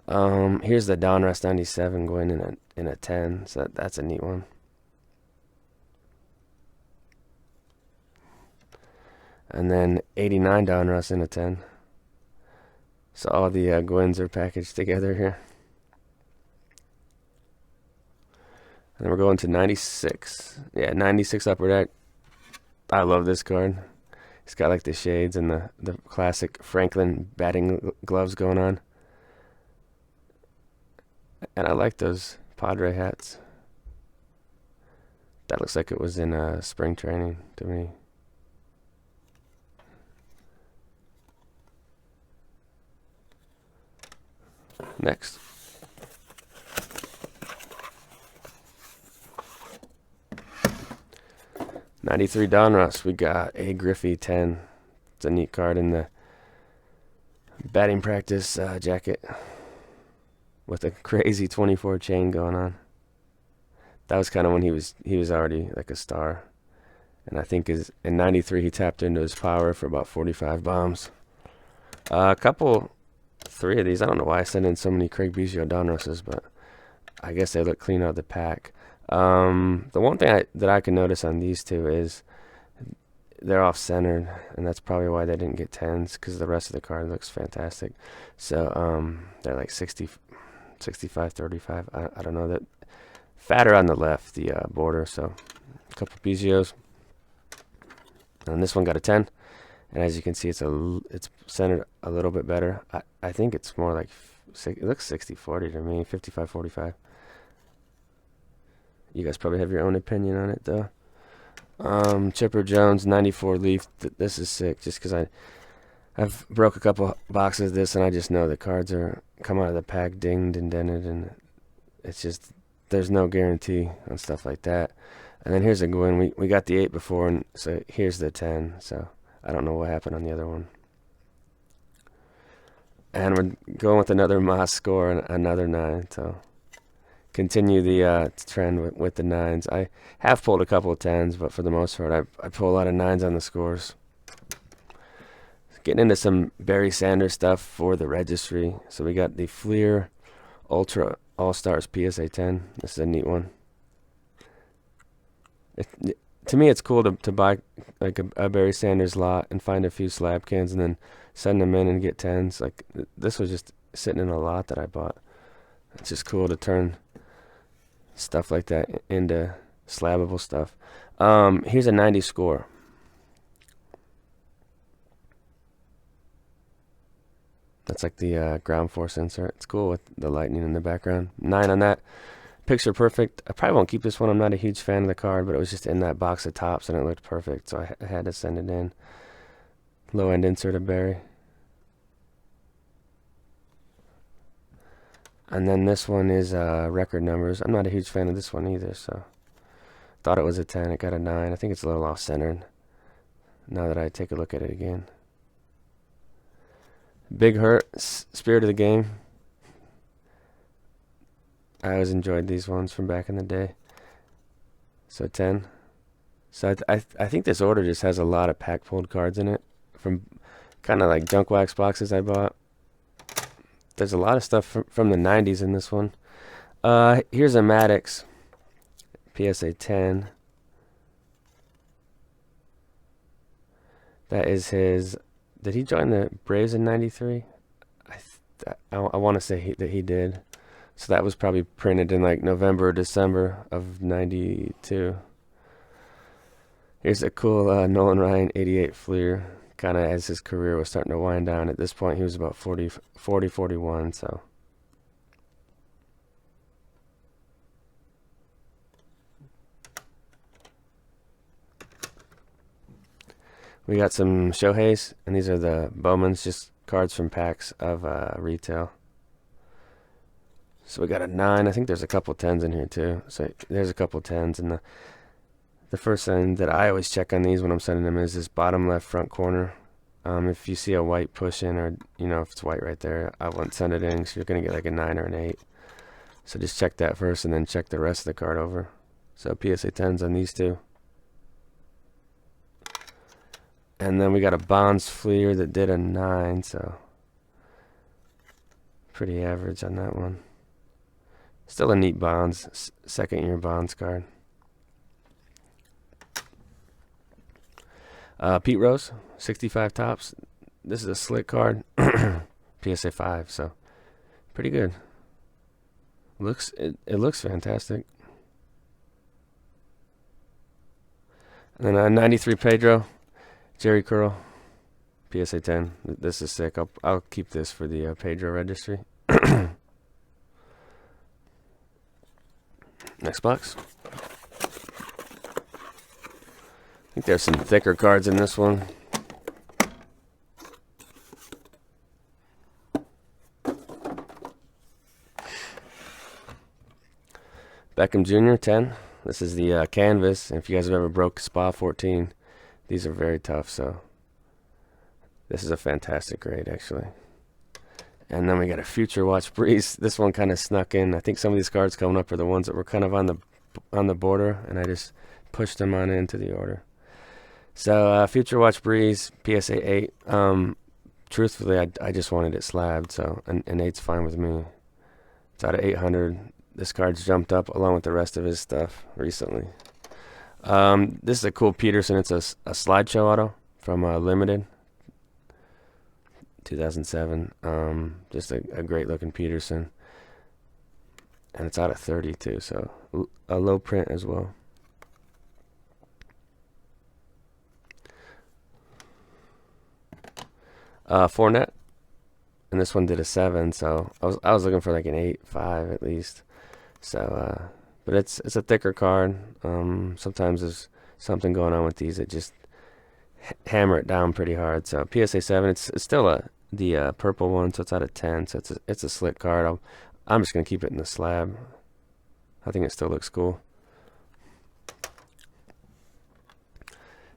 [SPEAKER 1] Here's the Donruss 97 Gwynn in a 10, so that's a neat one. And then 89 Donruss in a 10. So all the Gwynns are packaged together here. And we're going to 96. Yeah, 96 Upper Deck. I love this card. It's got like the shades and the classic Franklin batting gloves going on. And I like those Padre hats. That looks like it was in spring training to me. Next. '93 Donruss. We got a Griffey 10. It's a neat card in the batting practice jacket with a crazy 24 chain going on. That was kind of when he was already like a star. And I think in '93 he tapped into his power for about 45 bombs. Three of these. I don't know why I sent in so many Craig Biggio Donrusses, but I guess they look clean out of the pack. The one thing that I can notice on these two is they're off centered, and that's probably why they didn't get 10s, because the rest of the card looks fantastic. So they're like 60, 65, 35. I don't know, that fatter on the left, the border. So a couple Bigios, and this one got a 10. And as you can see, it's centered a little bit better. I think it's more like, it looks 60-40 to me, 55-45. You guys probably have your own opinion on it, though. Chipper Jones 94 Leaf. This is sick, just because I've broke a couple boxes of this, and I just know the cards are come out of the pack dinged and dented, and it's just, there's no guarantee on stuff like that. And then here's a Gwyn. We got the 8 before, and so here's the 10. So I don't know what happened on the other one. And we're going with another Moss score and another 9. So continue the trend with the 9s. I have pulled a couple of 10s, but for the most part, I pull a lot of 9s on the scores. Getting into some Barry Sanders stuff for the registry. So we got the Fleer Ultra All-Stars PSA 10. This is a neat one. To me, it's cool to buy like a Barry Sanders lot and find a few slab cans and then send them in and get 10s. Like, this was just sitting in a lot that I bought. It's just cool to turn stuff like that into slabbable stuff. Here's a 90 score. That's like the ground force insert. It's cool with the lightning in the background. 9 on that. Picture perfect. I probably won't keep this one. I'm not a huge fan of the card, but it was just in that box of tops and it looked perfect, so I had to send it in. Low end insert of Barry. And then this one is record numbers. I'm not a huge fan of this one either, so thought it was a 10. It got a 9. I think it's a little off centered now that I take a look at it again. Big Hurt, Spirit of the Game. I always enjoyed these ones from back in the day. So 10. So I think this order just has a lot of pack pulled cards in it from kind of like junk wax boxes I bought. There's a lot of stuff from the 90s in this one. Here's a Maddox PSA 10. That is his. Did he join the Braves in 93? I want to say that he did. So that was probably printed in like November or December of 92. Here's a cool Nolan Ryan 88 Fleer. Kind of as his career was starting to wind down. At this point, he was about 40, 41. So we got some Shoheis, and these are the Bowmans, just cards from packs of retail. So we got a 9. I think there's a couple 10s in here too. So there's a couple 10s, and the first thing that I always check on these when I'm sending them is this bottom left front corner. If you see a white push in, or if it's white right there, I wouldn't send it in, because you're gonna get like a 9 or an 8. So just check that first, and then check the rest of the card over. So PSA 10s on these two. And then we got a Bonds Fleer that did a 9, so pretty average on that one. Still a neat Bonds, second year Bonds card. Pete Rose, 65 tops. This is a slick card. PSA 5, so pretty good. It looks fantastic. And then a 93 Pedro, Jerry Curl, PSA 10. This is sick. I'll keep this for the Pedro registry. Next box. I think there's some thicker cards in this one. Beckham Jr. 10. This is the canvas. If you guys have ever broke Spa 14, these are very tough. So this is a fantastic grade, actually. And then we got a Future Watch Breeze. This one kind of snuck in. I think some of these cards coming up are the ones that were kind of on the border, and I just pushed them on into the order. So Future Watch Breeze, PSA 8. Truthfully, I just wanted it slabbed, so an 8's fine with me. It's out of 800. This card's jumped up along with the rest of his stuff recently. This is a cool Peterson. It's a slideshow auto from Limited 2007. Just a great looking Peterson, and it's out of 32, so a low print as well. Fournette, and this one did a 7, so I was looking for like an 8.5 at least. So, but it's a thicker card. Sometimes there's something going on with these that just hammer it down pretty hard. So PSA 7, it's still the purple one, so it's out of 10. So it's a slick card. I'm just gonna keep it in the slab. I think it still looks cool.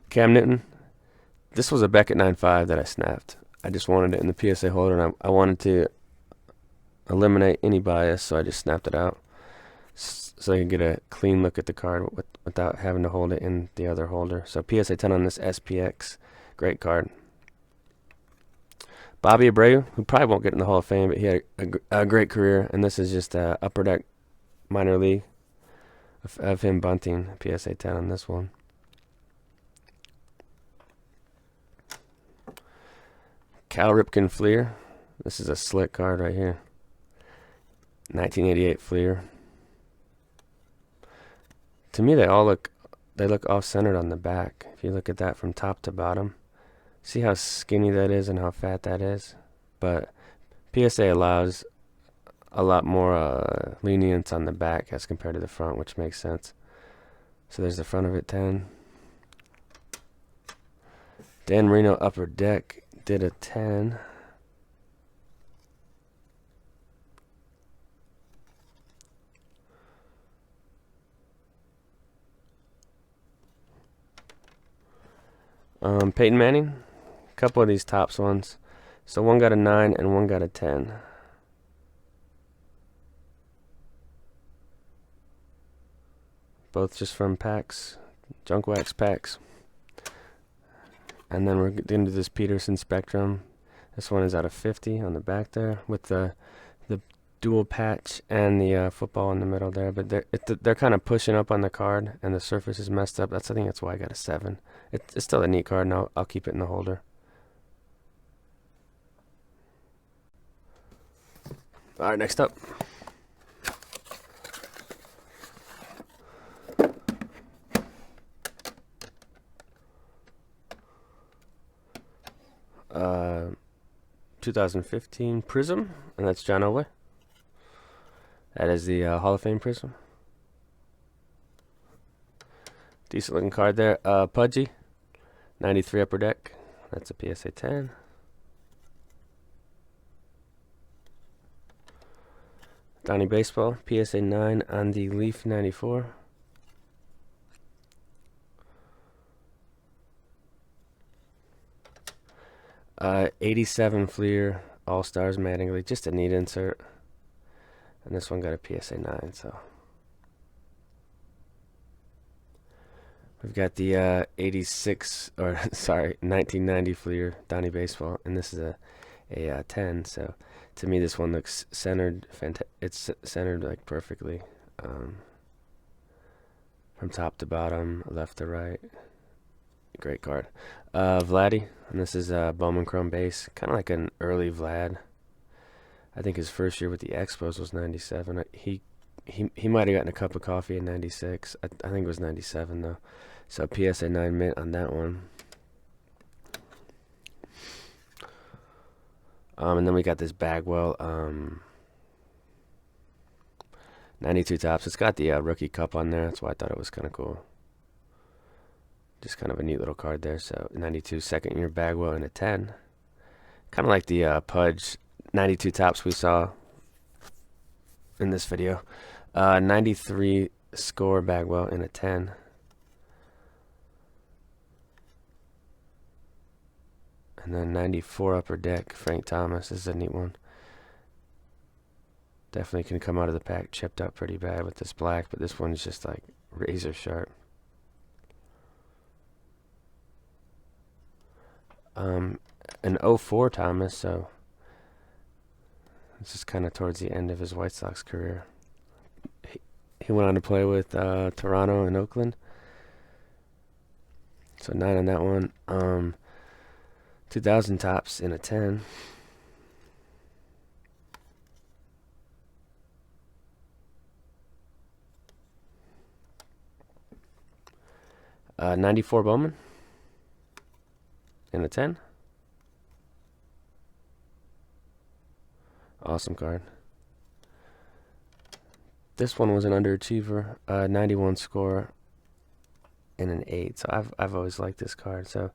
[SPEAKER 1] Cam Newton. This was a Beckett 9.5 that I snapped. I just wanted it in the PSA holder, and I wanted to eliminate any bias, so I just snapped it out so I could get a clean look at the card without having to hold it in the other holder. So PSA 10 on this SPX. Great card. Bobby Abreu, who probably won't get in the Hall of Fame, but he had a great career, and this is just Upper Deck minor league of him bunting. PSA 10 on this one. Cal Ripken Fleer. This is a slick card right here. 1988 Fleer. To me, they look off-centered on the back. If you look at that from top to bottom, see how skinny that is and how fat that is. But PSA allows a lot more lenience on the back as compared to the front, which makes sense. So there's the front of it, 10. Dan Marino Upper Deck did a 10. Peyton Manning, a couple of these tops ones. So one got a 9 and one got a 10. Both just from packs, junk wax packs. And then we're going to do this Peterson Spectrum. This one is out of 50 on the back there with the dual patch and the football in the middle there. But they're kind of pushing up on the card, and the surface is messed up. I think that's why I got a 7. It's still a neat card, and I'll keep it in the holder. All right, next up. Uh, 2015 Prism, and that's John Elway. That is the Hall of Fame Prism. Decent looking card there. Pudgy, 93 Upper Deck. That's a PSA 10. Donnie Baseball, PSA 9 on the Leaf 94. '87 Fleer All-Stars Mattingly, just a neat insert. And this one got a PSA 9, so. We've got the 1990 Fleer Donnie Baseball, and this is a 10, so to me this one looks centered. It's centered like perfectly, from top to bottom, left to right. Great card. Vladdy, and this is a Bowman Chrome base, kind of like an early Vlad. I think his first year with the Expos was 97. He might have gotten a cup of coffee in 96. I think it was 97 though. So PSA 9 mint on that one. And then we got this Bagwell 92 tops. It's got the rookie cup on there. That's why I thought it was kind of cool. Just kind of a neat little card there. So 92 second year Bagwell and a 10. Kind of like the Pudge 92 tops we saw in this video. 93 score Bagwell in a 10. And then 94 Upper Deck Frank Thomas. This is a neat one. Definitely can come out of the pack chipped up pretty bad with this black, but this one's just like razor sharp. An 04 Thomas, so this is kind of towards the end of his White Sox career. He went on to play with Toronto and Oakland. So 9 on that one. 2000 tops in a 10. '94 Bowman in a 10. Awesome card. This one was an underachiever. 91 score in an 8. So I've always liked this card. So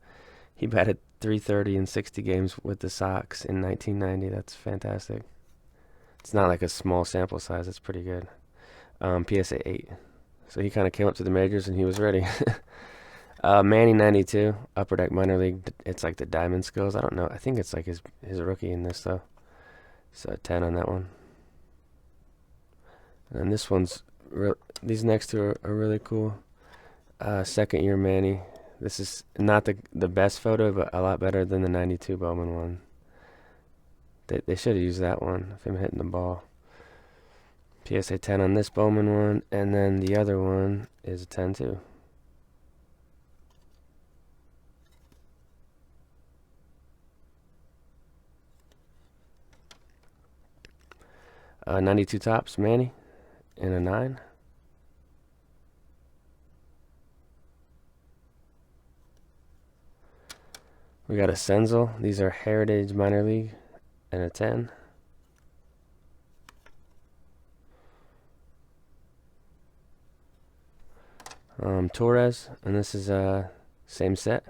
[SPEAKER 1] he batted .330 in 60 games with the Sox in 1990. That's fantastic. It's not like a small sample size. It's pretty good. PSA 8. So he kind of came up to the majors and he was ready. Manny 92, Upper Deck Minor League. It's like the Diamond Skills. I don't know. I think it's like his rookie in this though. So 10 on that one. And this one's these next two are really cool. Second year Manny. This is not the best photo, but a lot better than the 92 Bowman one. They should have used that one of him hitting the ball. PSA 10 on this Bowman one, and then the other one is a 10 too. '92 tops Manny in a 9. We got a Senzel. These are Heritage Minor League and a 10. Torres, and this is same set.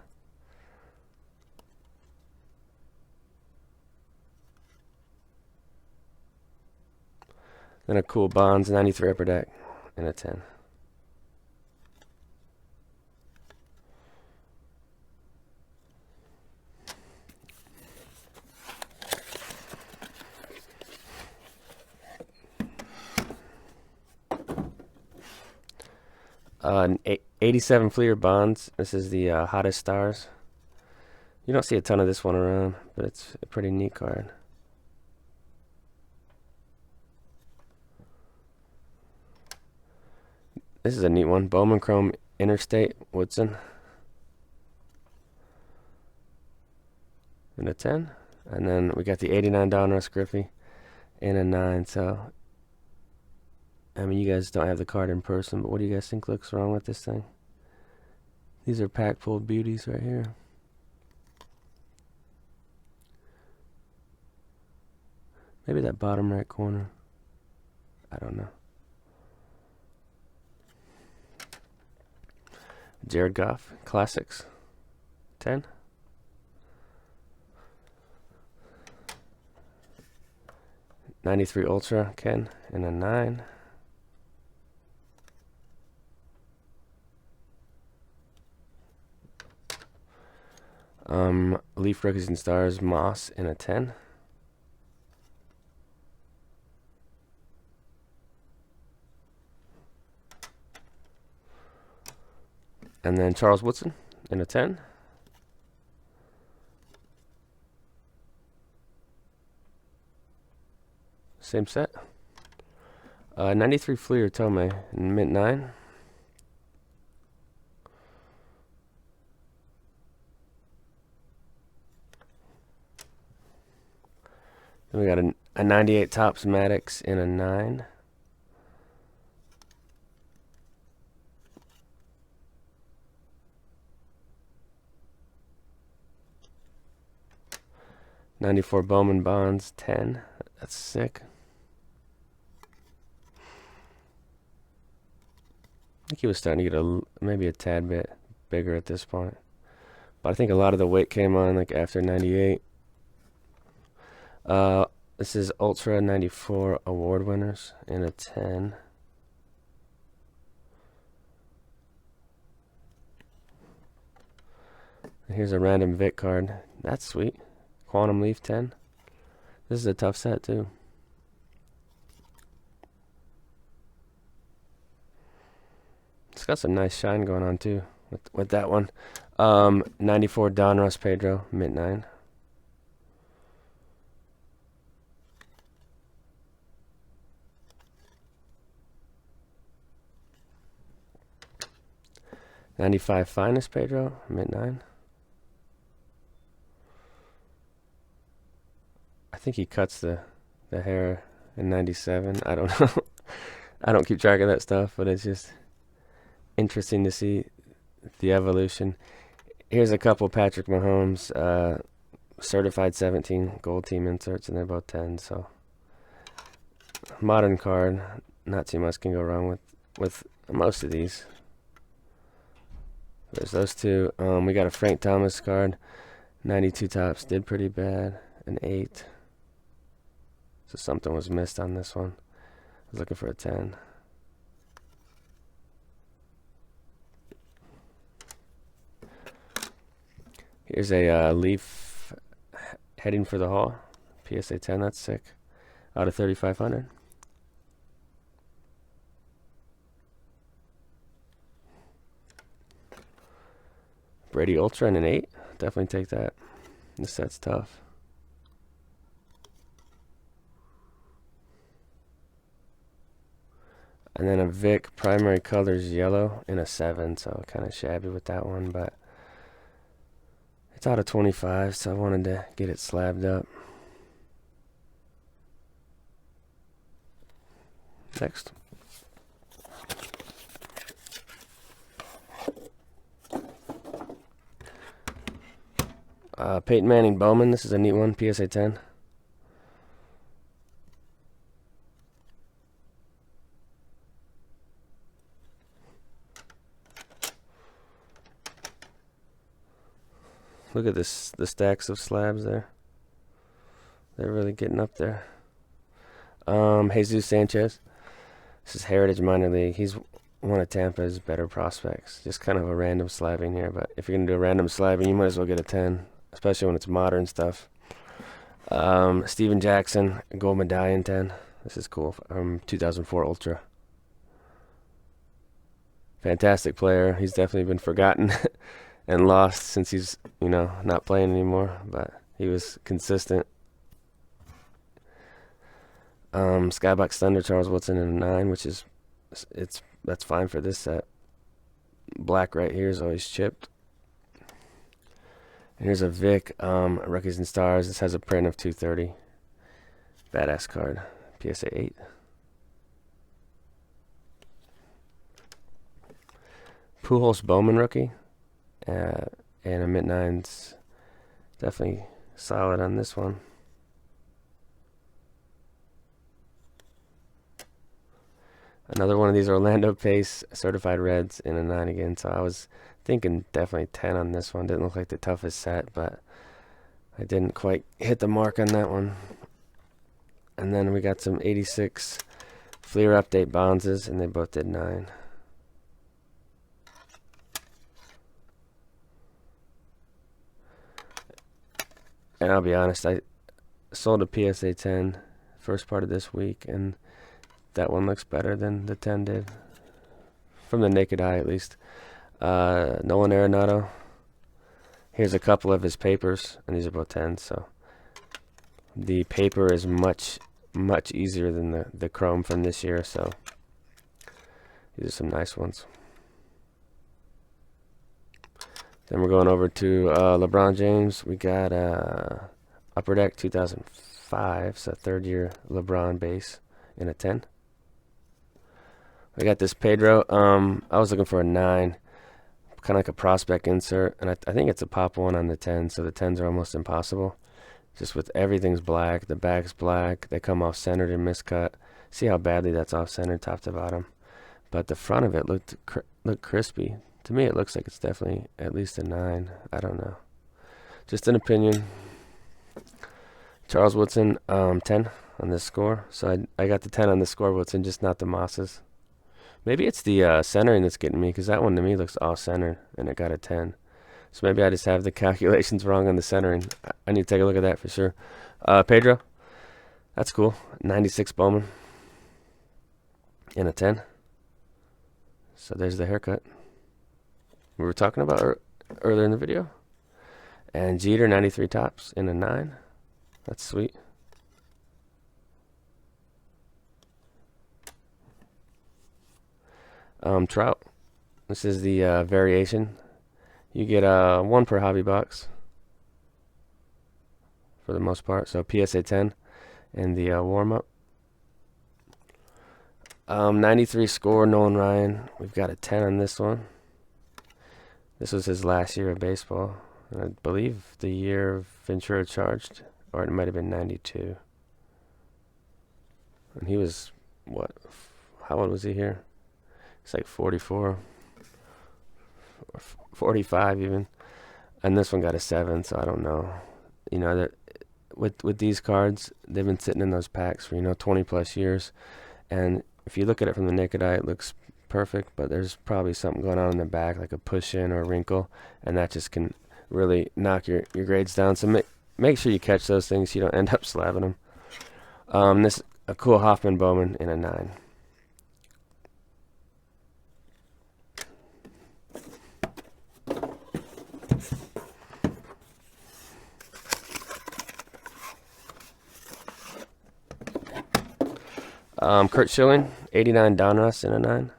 [SPEAKER 1] Then a cool Bonds 93 Upper Deck and a 10. An 87 Fleer Bonds. This is the hottest stars. You don't see a ton of this one around, but it's a pretty neat card. This is a neat one. Bowman Chrome Interstate Woodson in a 10. And then we got the 89 Donruss Griffey in a 9. So, I mean, you guys don't have the card in person, but what do you guys think looks wrong with this thing? These are pack pulled beauties right here. Maybe that bottom right corner. I don't know. Jared Goff, Classics, 10. '93 Ultra, Ken, in a 9. Leaf Rookies and Stars, Moss, in a 10. And then Charles Woodson in a 10. Same set. 93 Fleer Tomei in mint 9. Then we got a 98 Topps Maddox in a 9. '94 Bowman Bonds 10. That's sick. I think he was starting to get maybe a tad bit bigger at this point. But I think a lot of the weight came on like after 98. This is Ultra 94 award winners in a 10. Here's a random Vic card. That's sweet. Quantum Leaf 10. This is a tough set too. It's got some nice shine going on too with that one. 94 Donruss Pedro, mint 9. 95 finest Pedro, mint 9. I think he cuts the hair in 97. I don't know. I don't keep track of that stuff, but it's just interesting to see the evolution. Here's a couple Patrick Mahomes certified 17 gold team inserts, and they're both 10. So modern card, not too much can go wrong with most of these. There's those two. We got a Frank Thomas card, 92 tops, did pretty bad, an 8. So something was missed on this one. I was looking for a 10. Here's a Leaf heading for the Hall. PSA 10, that's sick. Out of 3,500. Brady Ultra and an 8. Definitely take that. This set's tough. And then a Vic primary colors yellow in a 7, so kind of shabby with that one, but it's out of 25, so I wanted to get it slabbed up. Next. Peyton Manning Bowman, this is a neat one, PSA 10. Look at this, the stacks of slabs there. They're really getting up there. Jesus Sanchez. This is Heritage Minor League. He's one of Tampa's better prospects. Just kind of a random slabbing here, but if you're going to do a random slabbing, you might as well get a 10, especially when it's modern stuff. Steven Jackson, gold medallion 10. This is cool. 2004 Ultra. Fantastic player. He's definitely been forgotten and lost since he's, not playing anymore, but he was consistent. Skybox Thunder, Charles Woodson in a 9, which is, that's fine for this set. Black right here is always chipped. And here's a Vic, Rookies and Stars. This has a print of 230. Badass card. PSA 8. Pujols Bowman rookie. And a mint 9's definitely solid on this one. Another one of these Orlando Pace certified reds in a 9 again. So I was thinking definitely 10 on this one. Didn't look like the toughest set, but I didn't quite hit the mark on that one. And then we got some 86 Fleer Update Bonzes, and they both did 9. And I'll be honest, I sold a PSA 10 first part of this week, and that one looks better than the 10 did. From the naked eye, at least. Nolan Arenado. Here's a couple of his papers, and these are both 10s, so the paper is much easier than the chrome from this year, so these are some nice ones. Then we're going over to LeBron James. We got Upper Deck 2005, so third year LeBron base in a 10. We got this Pedro. I was looking for a 9, kind of like a prospect insert, and I think it's a pop 1 on the 10, so the 10s are almost impossible. Just with everything's black, the back's black, they come off centered and miscut. See how badly that's off centered top to bottom. But the front of it looked crispy. To me, it looks like it's definitely at least a 9. I don't know. Just an opinion. Charles Woodson, 10 on this score. So I got the 10 on the score, Woodson, just not the Mosses. Maybe it's the centering that's getting me, because that one to me looks off-center, and it got a 10. So maybe I just have the calculations wrong on the centering. I need to take a look at that for sure. Pedro, that's cool. 96 Bowman in a 10. So there's the haircut we were talking about earlier in the video. And Jeter, 93 tops in a 9. That's sweet. Trout, This is the variation. You get one per hobby box for the most part. So PSA 10 and the warm-up. 93 score, Nolan Ryan. We've got a 10 on this one. This was his last year of baseball. And I believe the year Ventura charged, or it might have been 92. And he was, what, how old was he here? It's like 44, or 45 even. And this one got a 7, so I don't know. You know, that with these cards, they've been sitting in those packs for, 20 plus years. And if you look at it from the naked eye, it looks perfect, but there's probably something going on in the back, like a push-in or a wrinkle, and that just can really knock your grades down. So make sure you catch those things so you don't end up slabbing them. This a cool Hoffman Bowman in a 9. Kurt Schilling, 89 Donruss in a 9.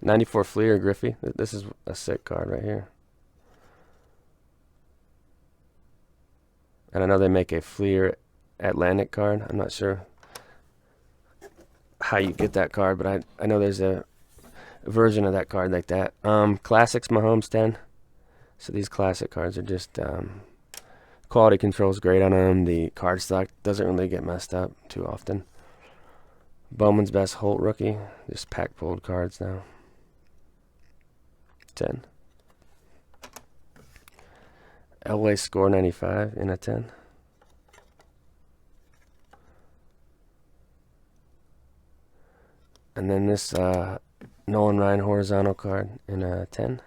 [SPEAKER 1] '94 Fleer Griffey. This is a sick card right here. And I know they make a Fleer Atlantic card. I'm not sure how you get that card, but I know there's a version of that card like that. Classics Mahomes 10. So these classic cards are just quality control's great on them. The card stock doesn't really get messed up too often. Bowman's Best Holt rookie. Just pack pulled cards now. 10. Elway Score 95 in a 10. And then this Nolan Ryan horizontal card in a 10.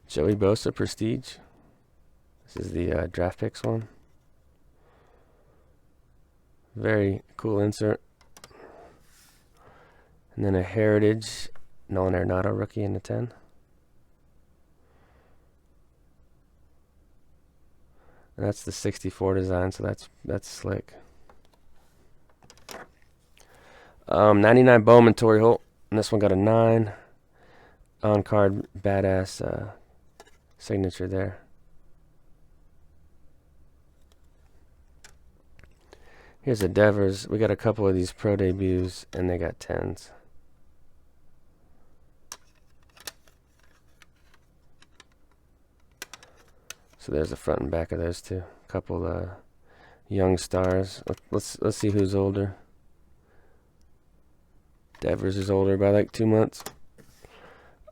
[SPEAKER 1] Joey Bosa Prestige. This is the draft picks one. Very cool insert. And then a Heritage Nolan Arenado rookie in the 10. And that's the 64 design, so that's slick. 99 Bowman Torrey Holt. And this one got a 9. On card badass signature there. Here's a Devers. We got a couple of these pro debuts, and they got 10s. So there's the front and back of those two. A couple young stars. Let's see who's older. Devers is older by like 2 months.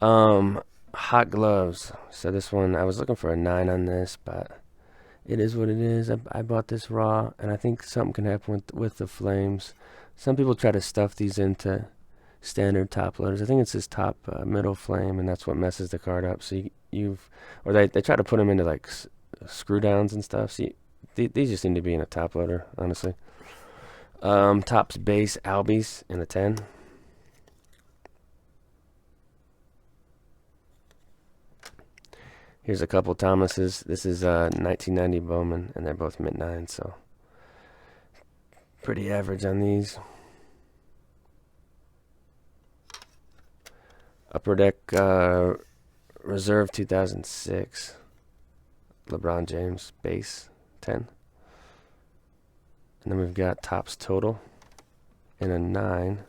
[SPEAKER 1] Hot Gloves. So this one, I was looking for a 9 on this, but it is what it is. I bought this raw, and I think something can happen with the flames. Some people try to stuff these into standard top loaders. I think it's this top middle flame, and that's what messes the card up. So they try to put them into like screw downs and stuff. So these just need to be in a top loader, honestly. Topps base Albies in a 10. Here's a couple Thomases. This is 1990 Bowman, and they're both mid-9, so pretty average on these. Upper Deck Reserve 2006. LeBron James base 10. And then we've got Topps Total in a 9.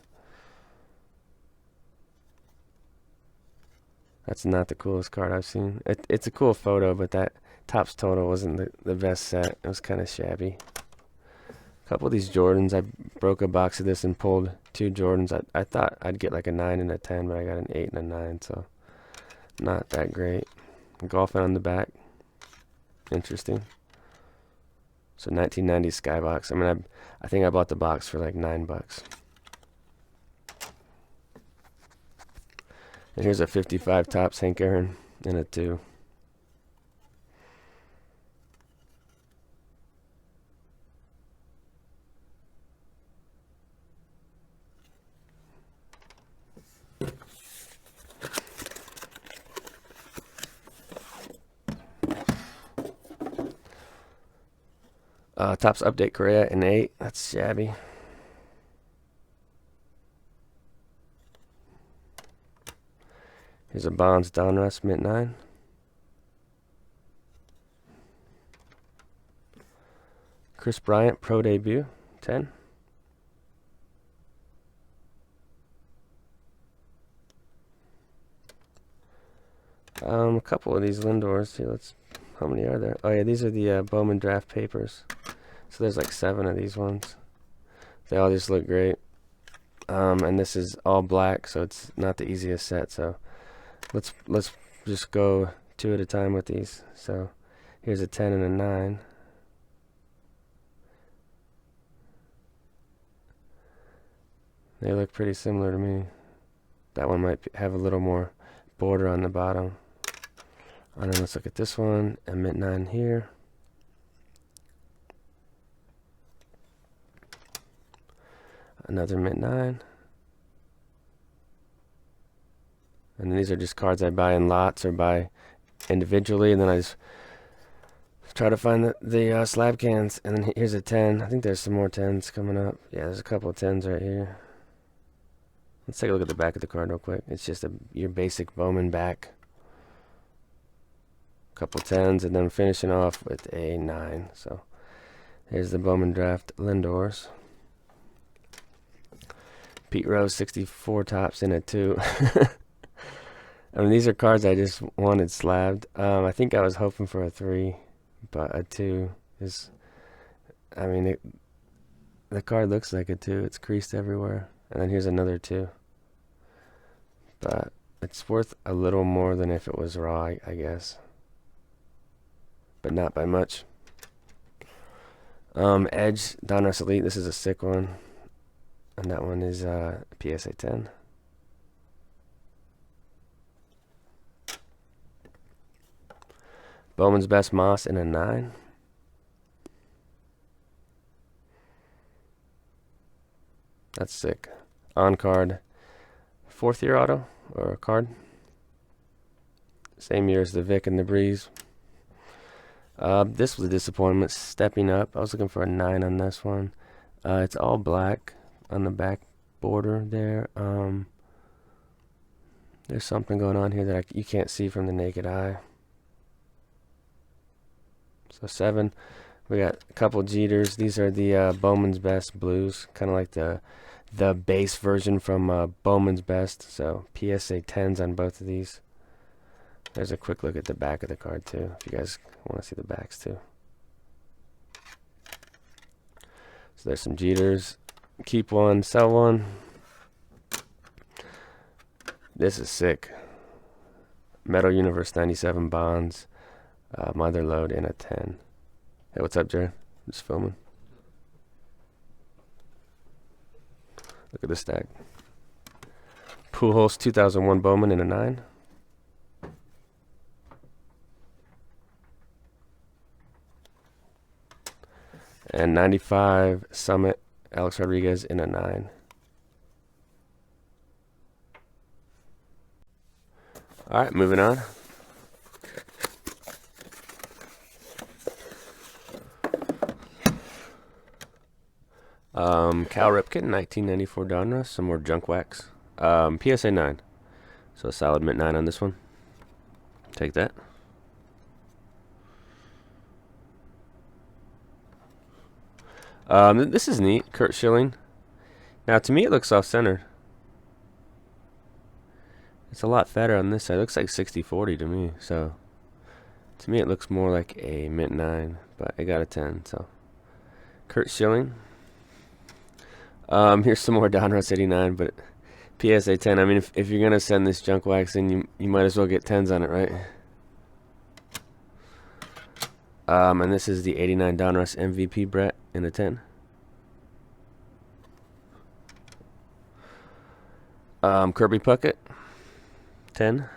[SPEAKER 1] That's not the coolest card I've seen. It's a cool photo, but that Topps Total wasn't the best set. It was kind of shabby. A couple of these Jordans, I broke a box of this and pulled 2 Jordans. I thought I'd get like a 9 and a 10, but I got an 8 and a 9, so not that great. Golfing on the back. Interesting. So 1990 Skybox. I mean, I think I bought the box for like $9. And here's a 55 Topps Hank Aaron in a 2. Tops update Korea in 8. That's shabby. Here's a Bonds Donruss mint 9. Chris Bryant pro debut 10. A couple of these Lindors. See, how many are there? Oh yeah, these are the Bowman draft papers. So there's like 7 of these ones. They all just look great. And this is all black, so it's not the easiest set. So let's just go 2 at a time with these. So here's a 10 and a 9. They look pretty similar to me. That one might have a little more border on the bottom. And then let's look at this one, a mint 9 here. Another mint 9. And then these are just cards I buy in lots or buy individually, and then I just try to find the slab cans. And then here's a 10. I think there's some more 10s coming up. Yeah, there's a couple of 10s right here. Let's take a look at the back of the card real quick. It's just your basic Bowman back. Couple 10s, and then finishing off with a 9. So here's the Bowman draft Lindors. Pete Rose 64 tops in it too. I mean, these are cards I just wanted slabbed. I think I was hoping for a 3, but a 2 is, I mean, the card looks like a 2. It's creased everywhere. And then here's another 2. But it's worth a little more than if it was raw, I guess. But not by much. Edge, Donruss Elite. This is a sick one. And that one is PSA 10. Bowman's Best Moss in a 9. That's sick. On card. 4th year auto or a card. Same year as the Vic and the Breeze. This was a disappointment. Stepping Up. I was looking for a 9 on this one. It's all black on the back border there. There's something going on here that you can't see from the naked eye. So 7. We got a couple Jeters. These are the Bowman's Best Blues, kind of like the base version from Bowman's Best. So PSA 10s on both of these. There's a quick look at the back of the card too, if you guys want to see the backs too. So there's some Jeters. Keep one, sell one. This is sick. Metal Universe 97 Bonds. Mother Load in a 10. Hey, what's up, Jared? Just filming. Look at this stack. Pujols 2001 Bowman in a 9. And 95 Summit Alex Rodriguez in a 9. All right, moving on. Cal Ripken, 1994 Donruss. Some more junk wax. PSA 9. So a solid mint 9 on this one. Take that. This is neat. Kurt Schilling. Now, to me, it looks off-centered. It's a lot fatter on this side. It looks like 60-40 to me. So, to me, it looks more like a mint 9. But I got a 10. So, Kurt Schilling. Here's some more Donruss 89, but PSA 10. I mean, if you're gonna send this junk wax in, you might as well get 10s on it, right? And this is the 89 Donruss MVP Brett in a 10. Kirby Puckett, 10.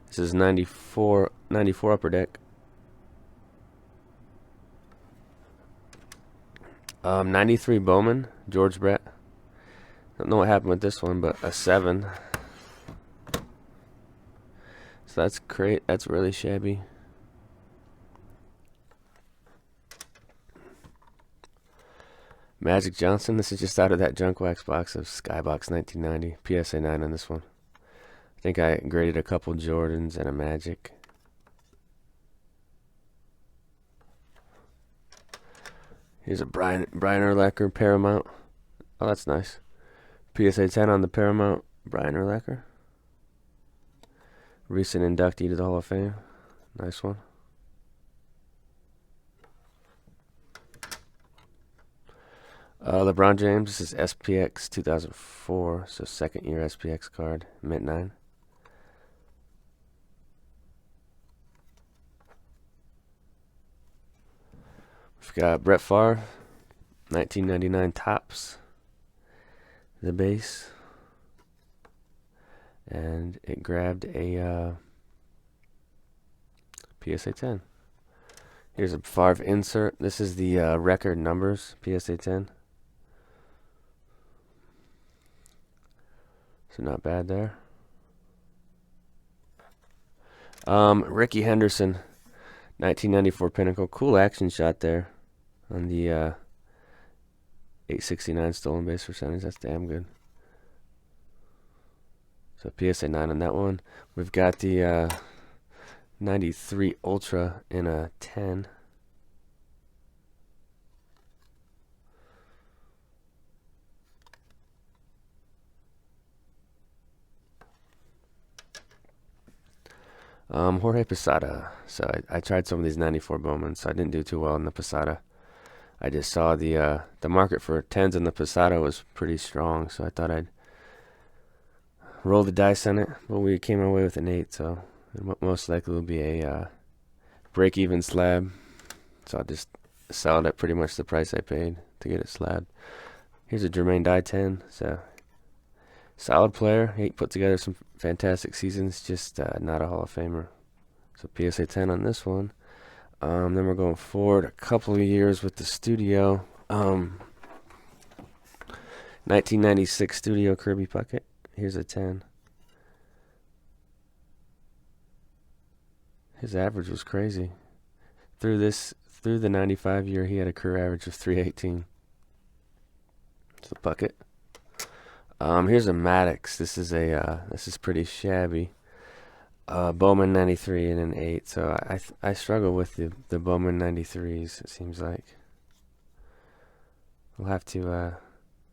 [SPEAKER 1] This is 94 Upper Deck. 93 Bowman, George Brett. Don't know what happened with this one, but a 7. So that's great. That's really shabby. Magic Johnson. This is just out of that junk wax box of Skybox 1990. PSA 9 on this one. I think I graded a couple Jordans and a Magic. Here's a Brian Urlacher Paramount. Oh, that's nice. PSA 10 on the Paramount. Brian Urlacher. Recent inductee to the Hall of Fame. Nice one. LeBron James. This is SPX 2004. So second year SPX card. Mint 9. We've got Brett Favre. 1999 Topps. The base. And it grabbed a PSA 10. Here's a Favre insert. This is the record numbers, PSA 10. So not bad there. Ricky Henderson, 1994 Pinnacle. Cool action shot there on the 869 stolen base percentage. That's damn good. So PSA 9 on that one. We've got the 93 Ultra in a 10. Jorge Posada. So I tried some of these 94 Bowmans, so I didn't do too well in the Posada. I just saw the market for 10s in the Posada was pretty strong, so I thought I'd roll the dice on it. But we came away with an 8, so it most likely will be a break-even slab. So I'll just sell it at pretty much the price I paid to get it slabbed. Here's a Jermaine Dye 10. So solid player. He put together some fantastic seasons, just not a Hall of Famer. So PSA 10 on this one. Then we're going forward a couple of years with the Studio. 1996 Studio Kirby Puckett. Here's a 10. His average was crazy. Through the 95 year, he had a career average of 318. It's the Puckett. Here's a Maddox. This is pretty shabby. Bowman 93 and an 8. So I struggle with the Bowman 93s. It seems like we'll have to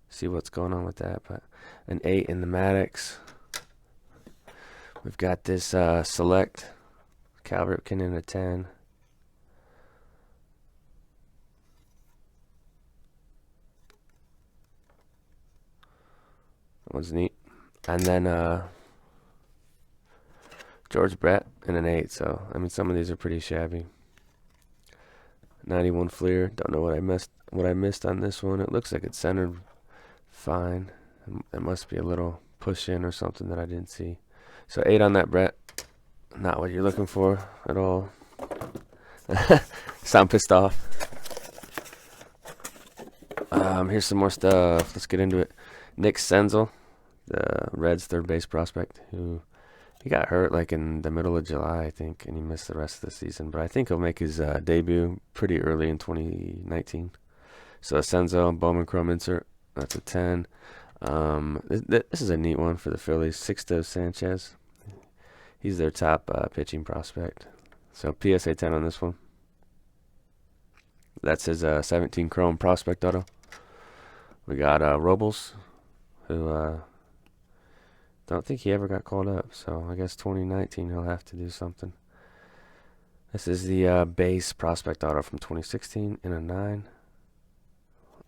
[SPEAKER 1] see what's going on with that. But an 8 in the Maddox. We've got this Select Cal Ripken in a 10. That one's neat. And then George Brett in an 8. So I mean, some of these are pretty shabby. 91 Fleer. Don't know what I missed on this one. It looks like it's centered fine. It must be a little push in or something that I didn't see. So 8 on that Brett. Not what you're looking for at all. Sound pissed off. Here's some more stuff. Let's get into it. Nick Senzel, the Reds third base prospect, who he got hurt like in the middle of July, I think, and he missed the rest of the season. But I think he'll make his debut pretty early in 2019. So Senzel, Bowman Chrome insert. That's a 10. This is a neat one for the Phillies. Sixto Sanchez. He's their top pitching prospect. So PSA 10 on this one. That's his 17 Chrome prospect auto. We got Robles, who don't think he ever got called up. So I guess 2019 he'll have to do something. This is the base prospect auto from 2016 in a 9.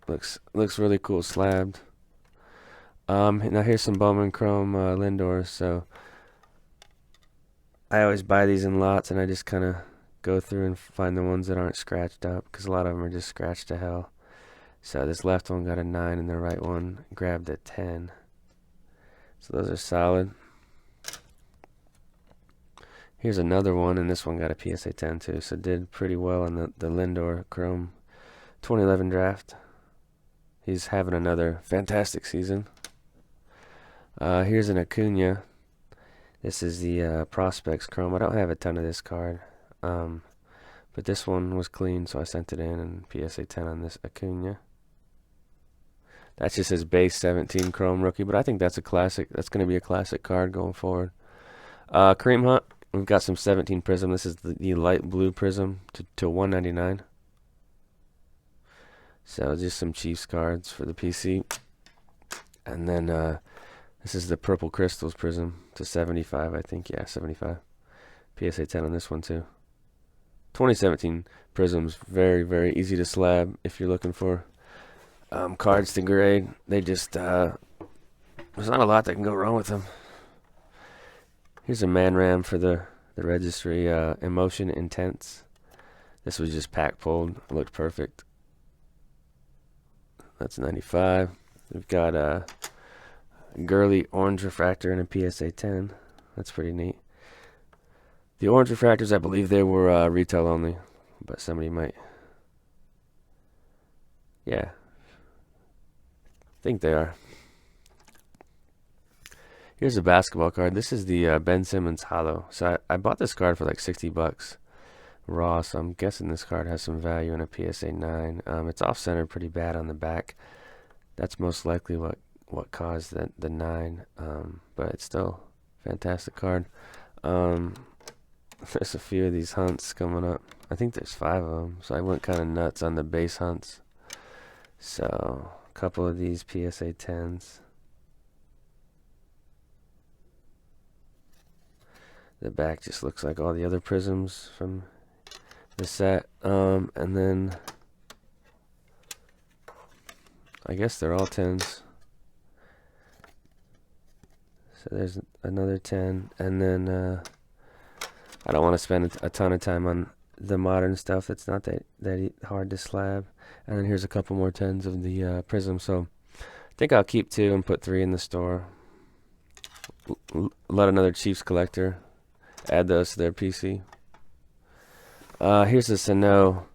[SPEAKER 1] Looks really cool slabbed. Now here's some Bowman Chrome Lindor. So I always buy these in lots, and I just kind of go through and find the ones that aren't scratched up, because a lot of them are just scratched to hell. So this left one got a 9, and the right one grabbed a 10. So those are solid. Here's another one, and this one got a PSA 10 too, so did pretty well in the Lindor Chrome 2011 draft. He's having another fantastic season. Here's an Acuna. This is the Prospects Chrome. I don't have a ton of this card, but this one was clean, so I sent it in, and PSA 10 on this Acuna. That's just his base 17 Chrome rookie, but I think that's a classic. That's going to be a classic card going forward. Kareem Hunt, we've got some 17 Prism. This is the light blue Prism to 199. So just some Chiefs cards for the PC. And then this is the purple crystals Prism to 75, I think. Yeah, 75. PSA 10 on this one too. 2017 Prisms, very, very easy to slab if you're looking for cards to grade. They just, there's not a lot that can go wrong with them. Here's a Man Ram for the Registry, Emotion Intense. This was just pack pulled. It looked perfect. That's 95. We've got a girly orange refractor and a PSA 10. That's pretty neat. The orange refractors, I believe they were retail only, but somebody might. Yeah, I think they are. Here's a basketball card. This is the Ben Simmons Hollow. So I bought this card for like 60 bucks raw, so I'm guessing this card has some value in a PSA 9. It's off-centered pretty bad on the back. That's most likely what caused the 9, but it's still a fantastic card. There's a few of these hunts coming up. I think there's 5 of them, so I went kind of nuts on the base hunts. So a couple of these PSA 10s. The back just looks like all the other prisms from the set. And then I guess they're all 10s. So there's another 10. And then I don't want to spend a ton of time on the modern stuff. That's not that hard to slab. And then here's a couple more 10s of the prism. So I think I'll keep 2 and put 3 in the store. Let another Chiefs collector add those to their PC. Here's a Sano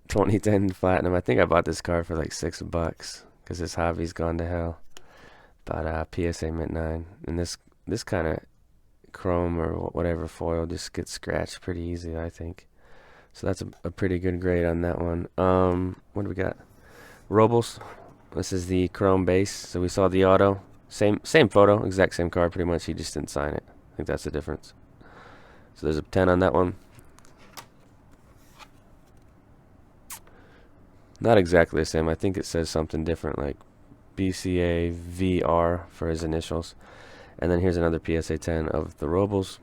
[SPEAKER 1] 2010 Platinum. I think I bought this card for like $6 because this hobby's gone to hell. But PSA Mint 9. And this kind of chrome or whatever foil just gets scratched pretty easy, I think. So that's a pretty good grade on that one. What do we got? Robles. This is the chrome base. So we saw the auto. Same photo, exact same card pretty much. He just didn't sign it. I think that's the difference. So there's a 10 on that one. Not exactly the same. I think it says something different, like BCA VR for his initials. And then here's another PSA 10 of the Robles.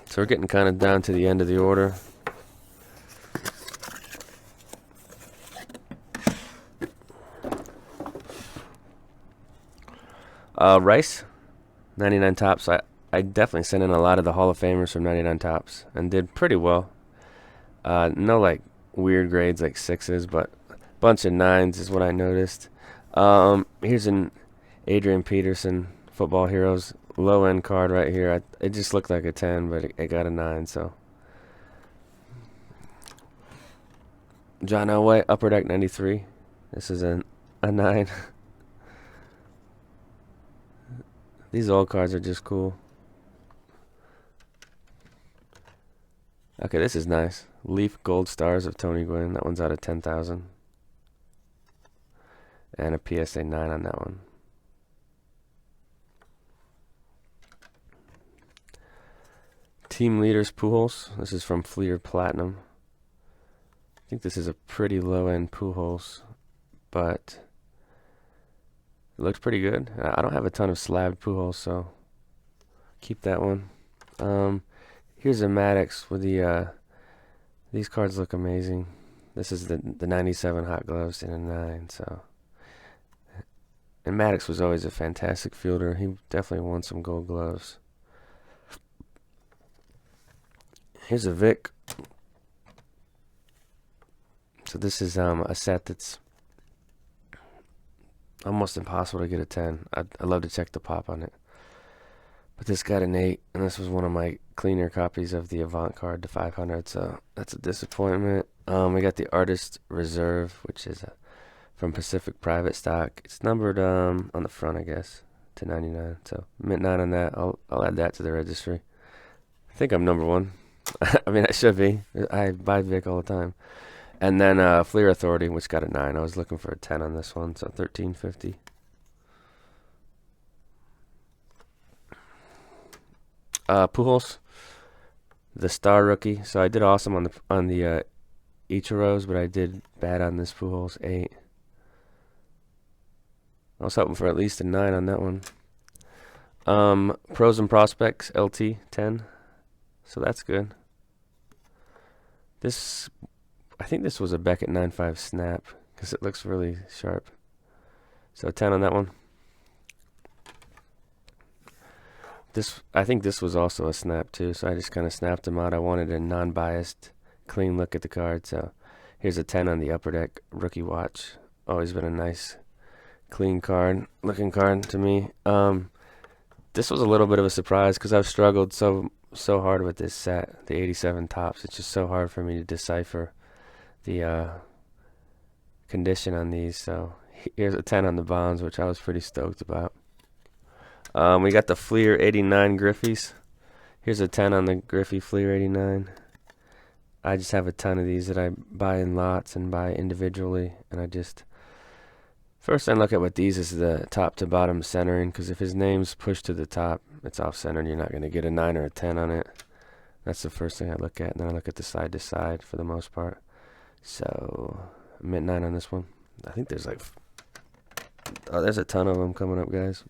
[SPEAKER 1] So we're getting kind of down to the end of the order. Rice, 99 Tops. I definitely sent in a lot of the Hall of Famers from 99 Tops and did pretty well. No like weird grades like 6s, but a bunch of 9s is what I noticed. Here's an Adrian Peterson Football Heroes low end card right here. It just looked like a 10, but it got a 9. So John Elway Upper Deck 93. This is a 9. These old cards are just cool. Okay, this is nice. Leaf Gold Stars of Tony Gwynn. That one's out of 10,000. And a PSA 9 on that one. Team Leaders Pujols. This is from Fleer Platinum. I think this is a pretty low-end Pujols, but it looks pretty good. I don't have a ton of slabbed Pujols, so keep that one. Here's a Maddox with the these cards look amazing. This is the 97 Hot Gloves in a 9. So, and Maddox was always a fantastic fielder. He definitely won some Gold Gloves. Here's a Vic. So this is a set that's almost impossible to get a 10. I'd love to check the pop on it. But this got an 8, and this was one of my cleaner copies of the Avant card, the 500, so that's a disappointment. We got the Artist Reserve, which is from Pacific Private Stock. It's numbered on the front, I guess, to 99. So mint 9 on that. I'll add that to the registry. I think I'm number 1. I mean, I should be. I buy Vic all the time. And then Fleer Authority, which got a 9. I was looking for a 10 on this one, so 1350. Pujols, the star rookie. So I did awesome on the Ichiros, but I did bad on this Pujols 8. I was hoping for at least a 9 on that one. Pros and Prospects LT 10. So that's good. I think this was a Beckett 9.5 snap because it looks really sharp. So 10 on that one. I think this was also a snap too, so I just kind of snapped them out. I wanted a non-biased, clean look at the card. So here's a 10 on the Upper Deck Rookie Watch. Always been a nice, clean card, looking card to me. This was a little bit of a surprise because I've struggled so hard with this set, the 87 tops. It's just so hard for me to decipher the condition on these. So here's a 10 on the Bonds, which I was pretty stoked about. We got the Fleer 89 Griffies. Here's a 10 on the Griffey Fleer 89. I just have a ton of these that I buy in lots and buy individually, and I just first I look at what these is the top to bottom centering, because if his name's pushed to the top, it's off centered. You're not going to get a 9 or a 10 on it. That's the first thing I look at, and then I look at the side to side for the most part. So mint 9 on this one. I think there's like there's a ton of them coming up, guys.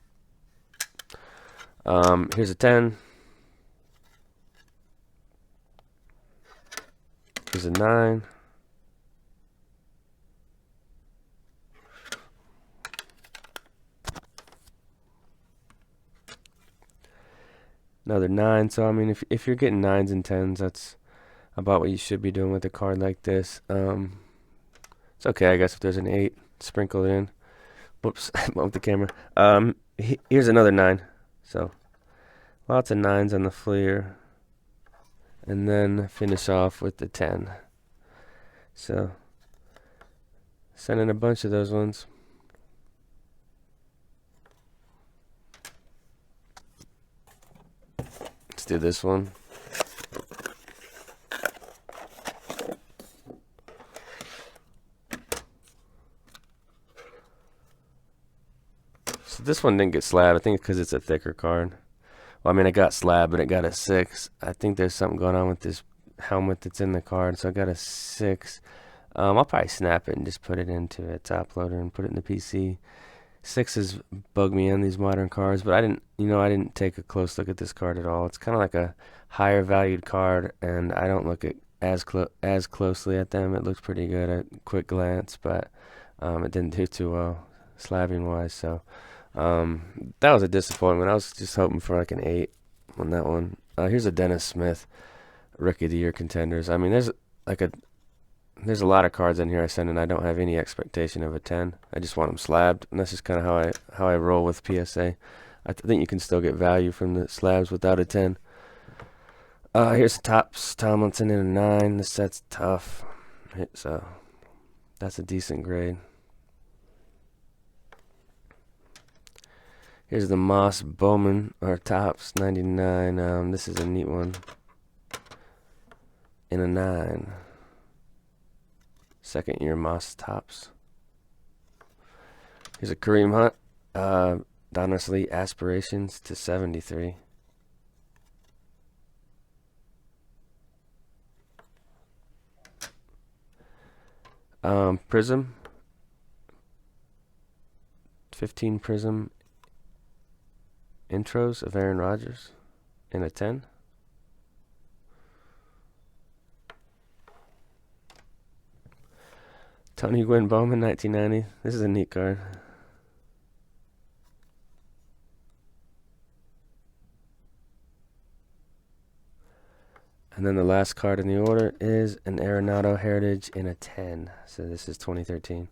[SPEAKER 1] Here's a 10. Here's a 9. Another 9. So I mean, if you're getting 9s and 10s, that's about what you should be doing with a card like this. It's okay, I guess, if there's an 8, sprinkle it in. Whoops, I bumped the camera. Here's another 9. So lots of 9s on the Fleer, and then finish off with the 10. So send in a bunch of those ones. Let's do this one. So this one didn't get slab. I think because it's a thicker card. Well, I mean, it got slab, but it got a 6. I think there's something going on with this helmet that's in the card, so I got a 6. I'll probably snap it and just put it into a top loader and put it in the PC. 6s bug me on these modern cards, but I didn't take a close look at this card at all. It's kind of like a higher valued card, and I don't look at as closely at them. It looks pretty good at quick glance, but it didn't do too well slabbing wise. So that was a disappointment. I was just hoping for like an 8 on that one. Here's a Dennis Smith Rookie of the Year contenders. I mean, there's a lot of cards in here I send, and I don't have any expectation of a 10. I just want them slabbed, and that's just kind of how I roll with PSA. I think you can still get value from the slabs without a 10. Here's Topps Tomlinson in a 9. This set's tough. So that's a decent grade. Here's the Moss Bowman, or Topps 99. This is a neat one. In a 9. Second year Moss Topps. Here's a Kareem Hunt. Donruss Elite Aspirations to 73. Prism. 15 Prism intros of Aaron Rodgers in a 10. Tony Gwynn Bowman 1990. This is a neat card. And then the last card in the order is an Arenado Heritage in a 10. So this is 2013.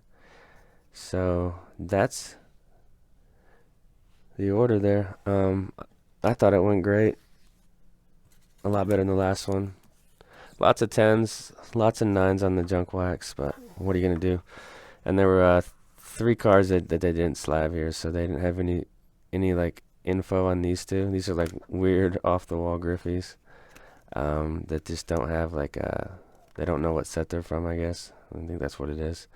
[SPEAKER 1] So that's the order there. I thought it went great. A lot better than the last one. Lots of 10s, lots of 9s on the junk wax, but what are you going to do? And there were 3 cards that they didn't slab here, so they didn't have any like info on these 2. These are like weird off the wall Griffies that just don't have like they don't know what set they're from, I guess. I think that's what it is.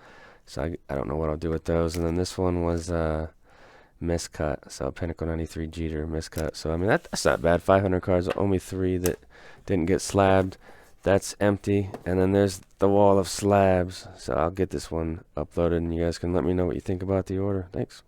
[SPEAKER 1] So I don't know what I'll do with those. And then this one was miscut. So Pinnacle 93 Jeter miscut. So I mean that's not bad. 500 cards, only 3 that didn't get slabbed. That's empty. And then there's the wall of slabs. So I'll get this one uploaded, and you guys can let me know what you think about the order. Thanks.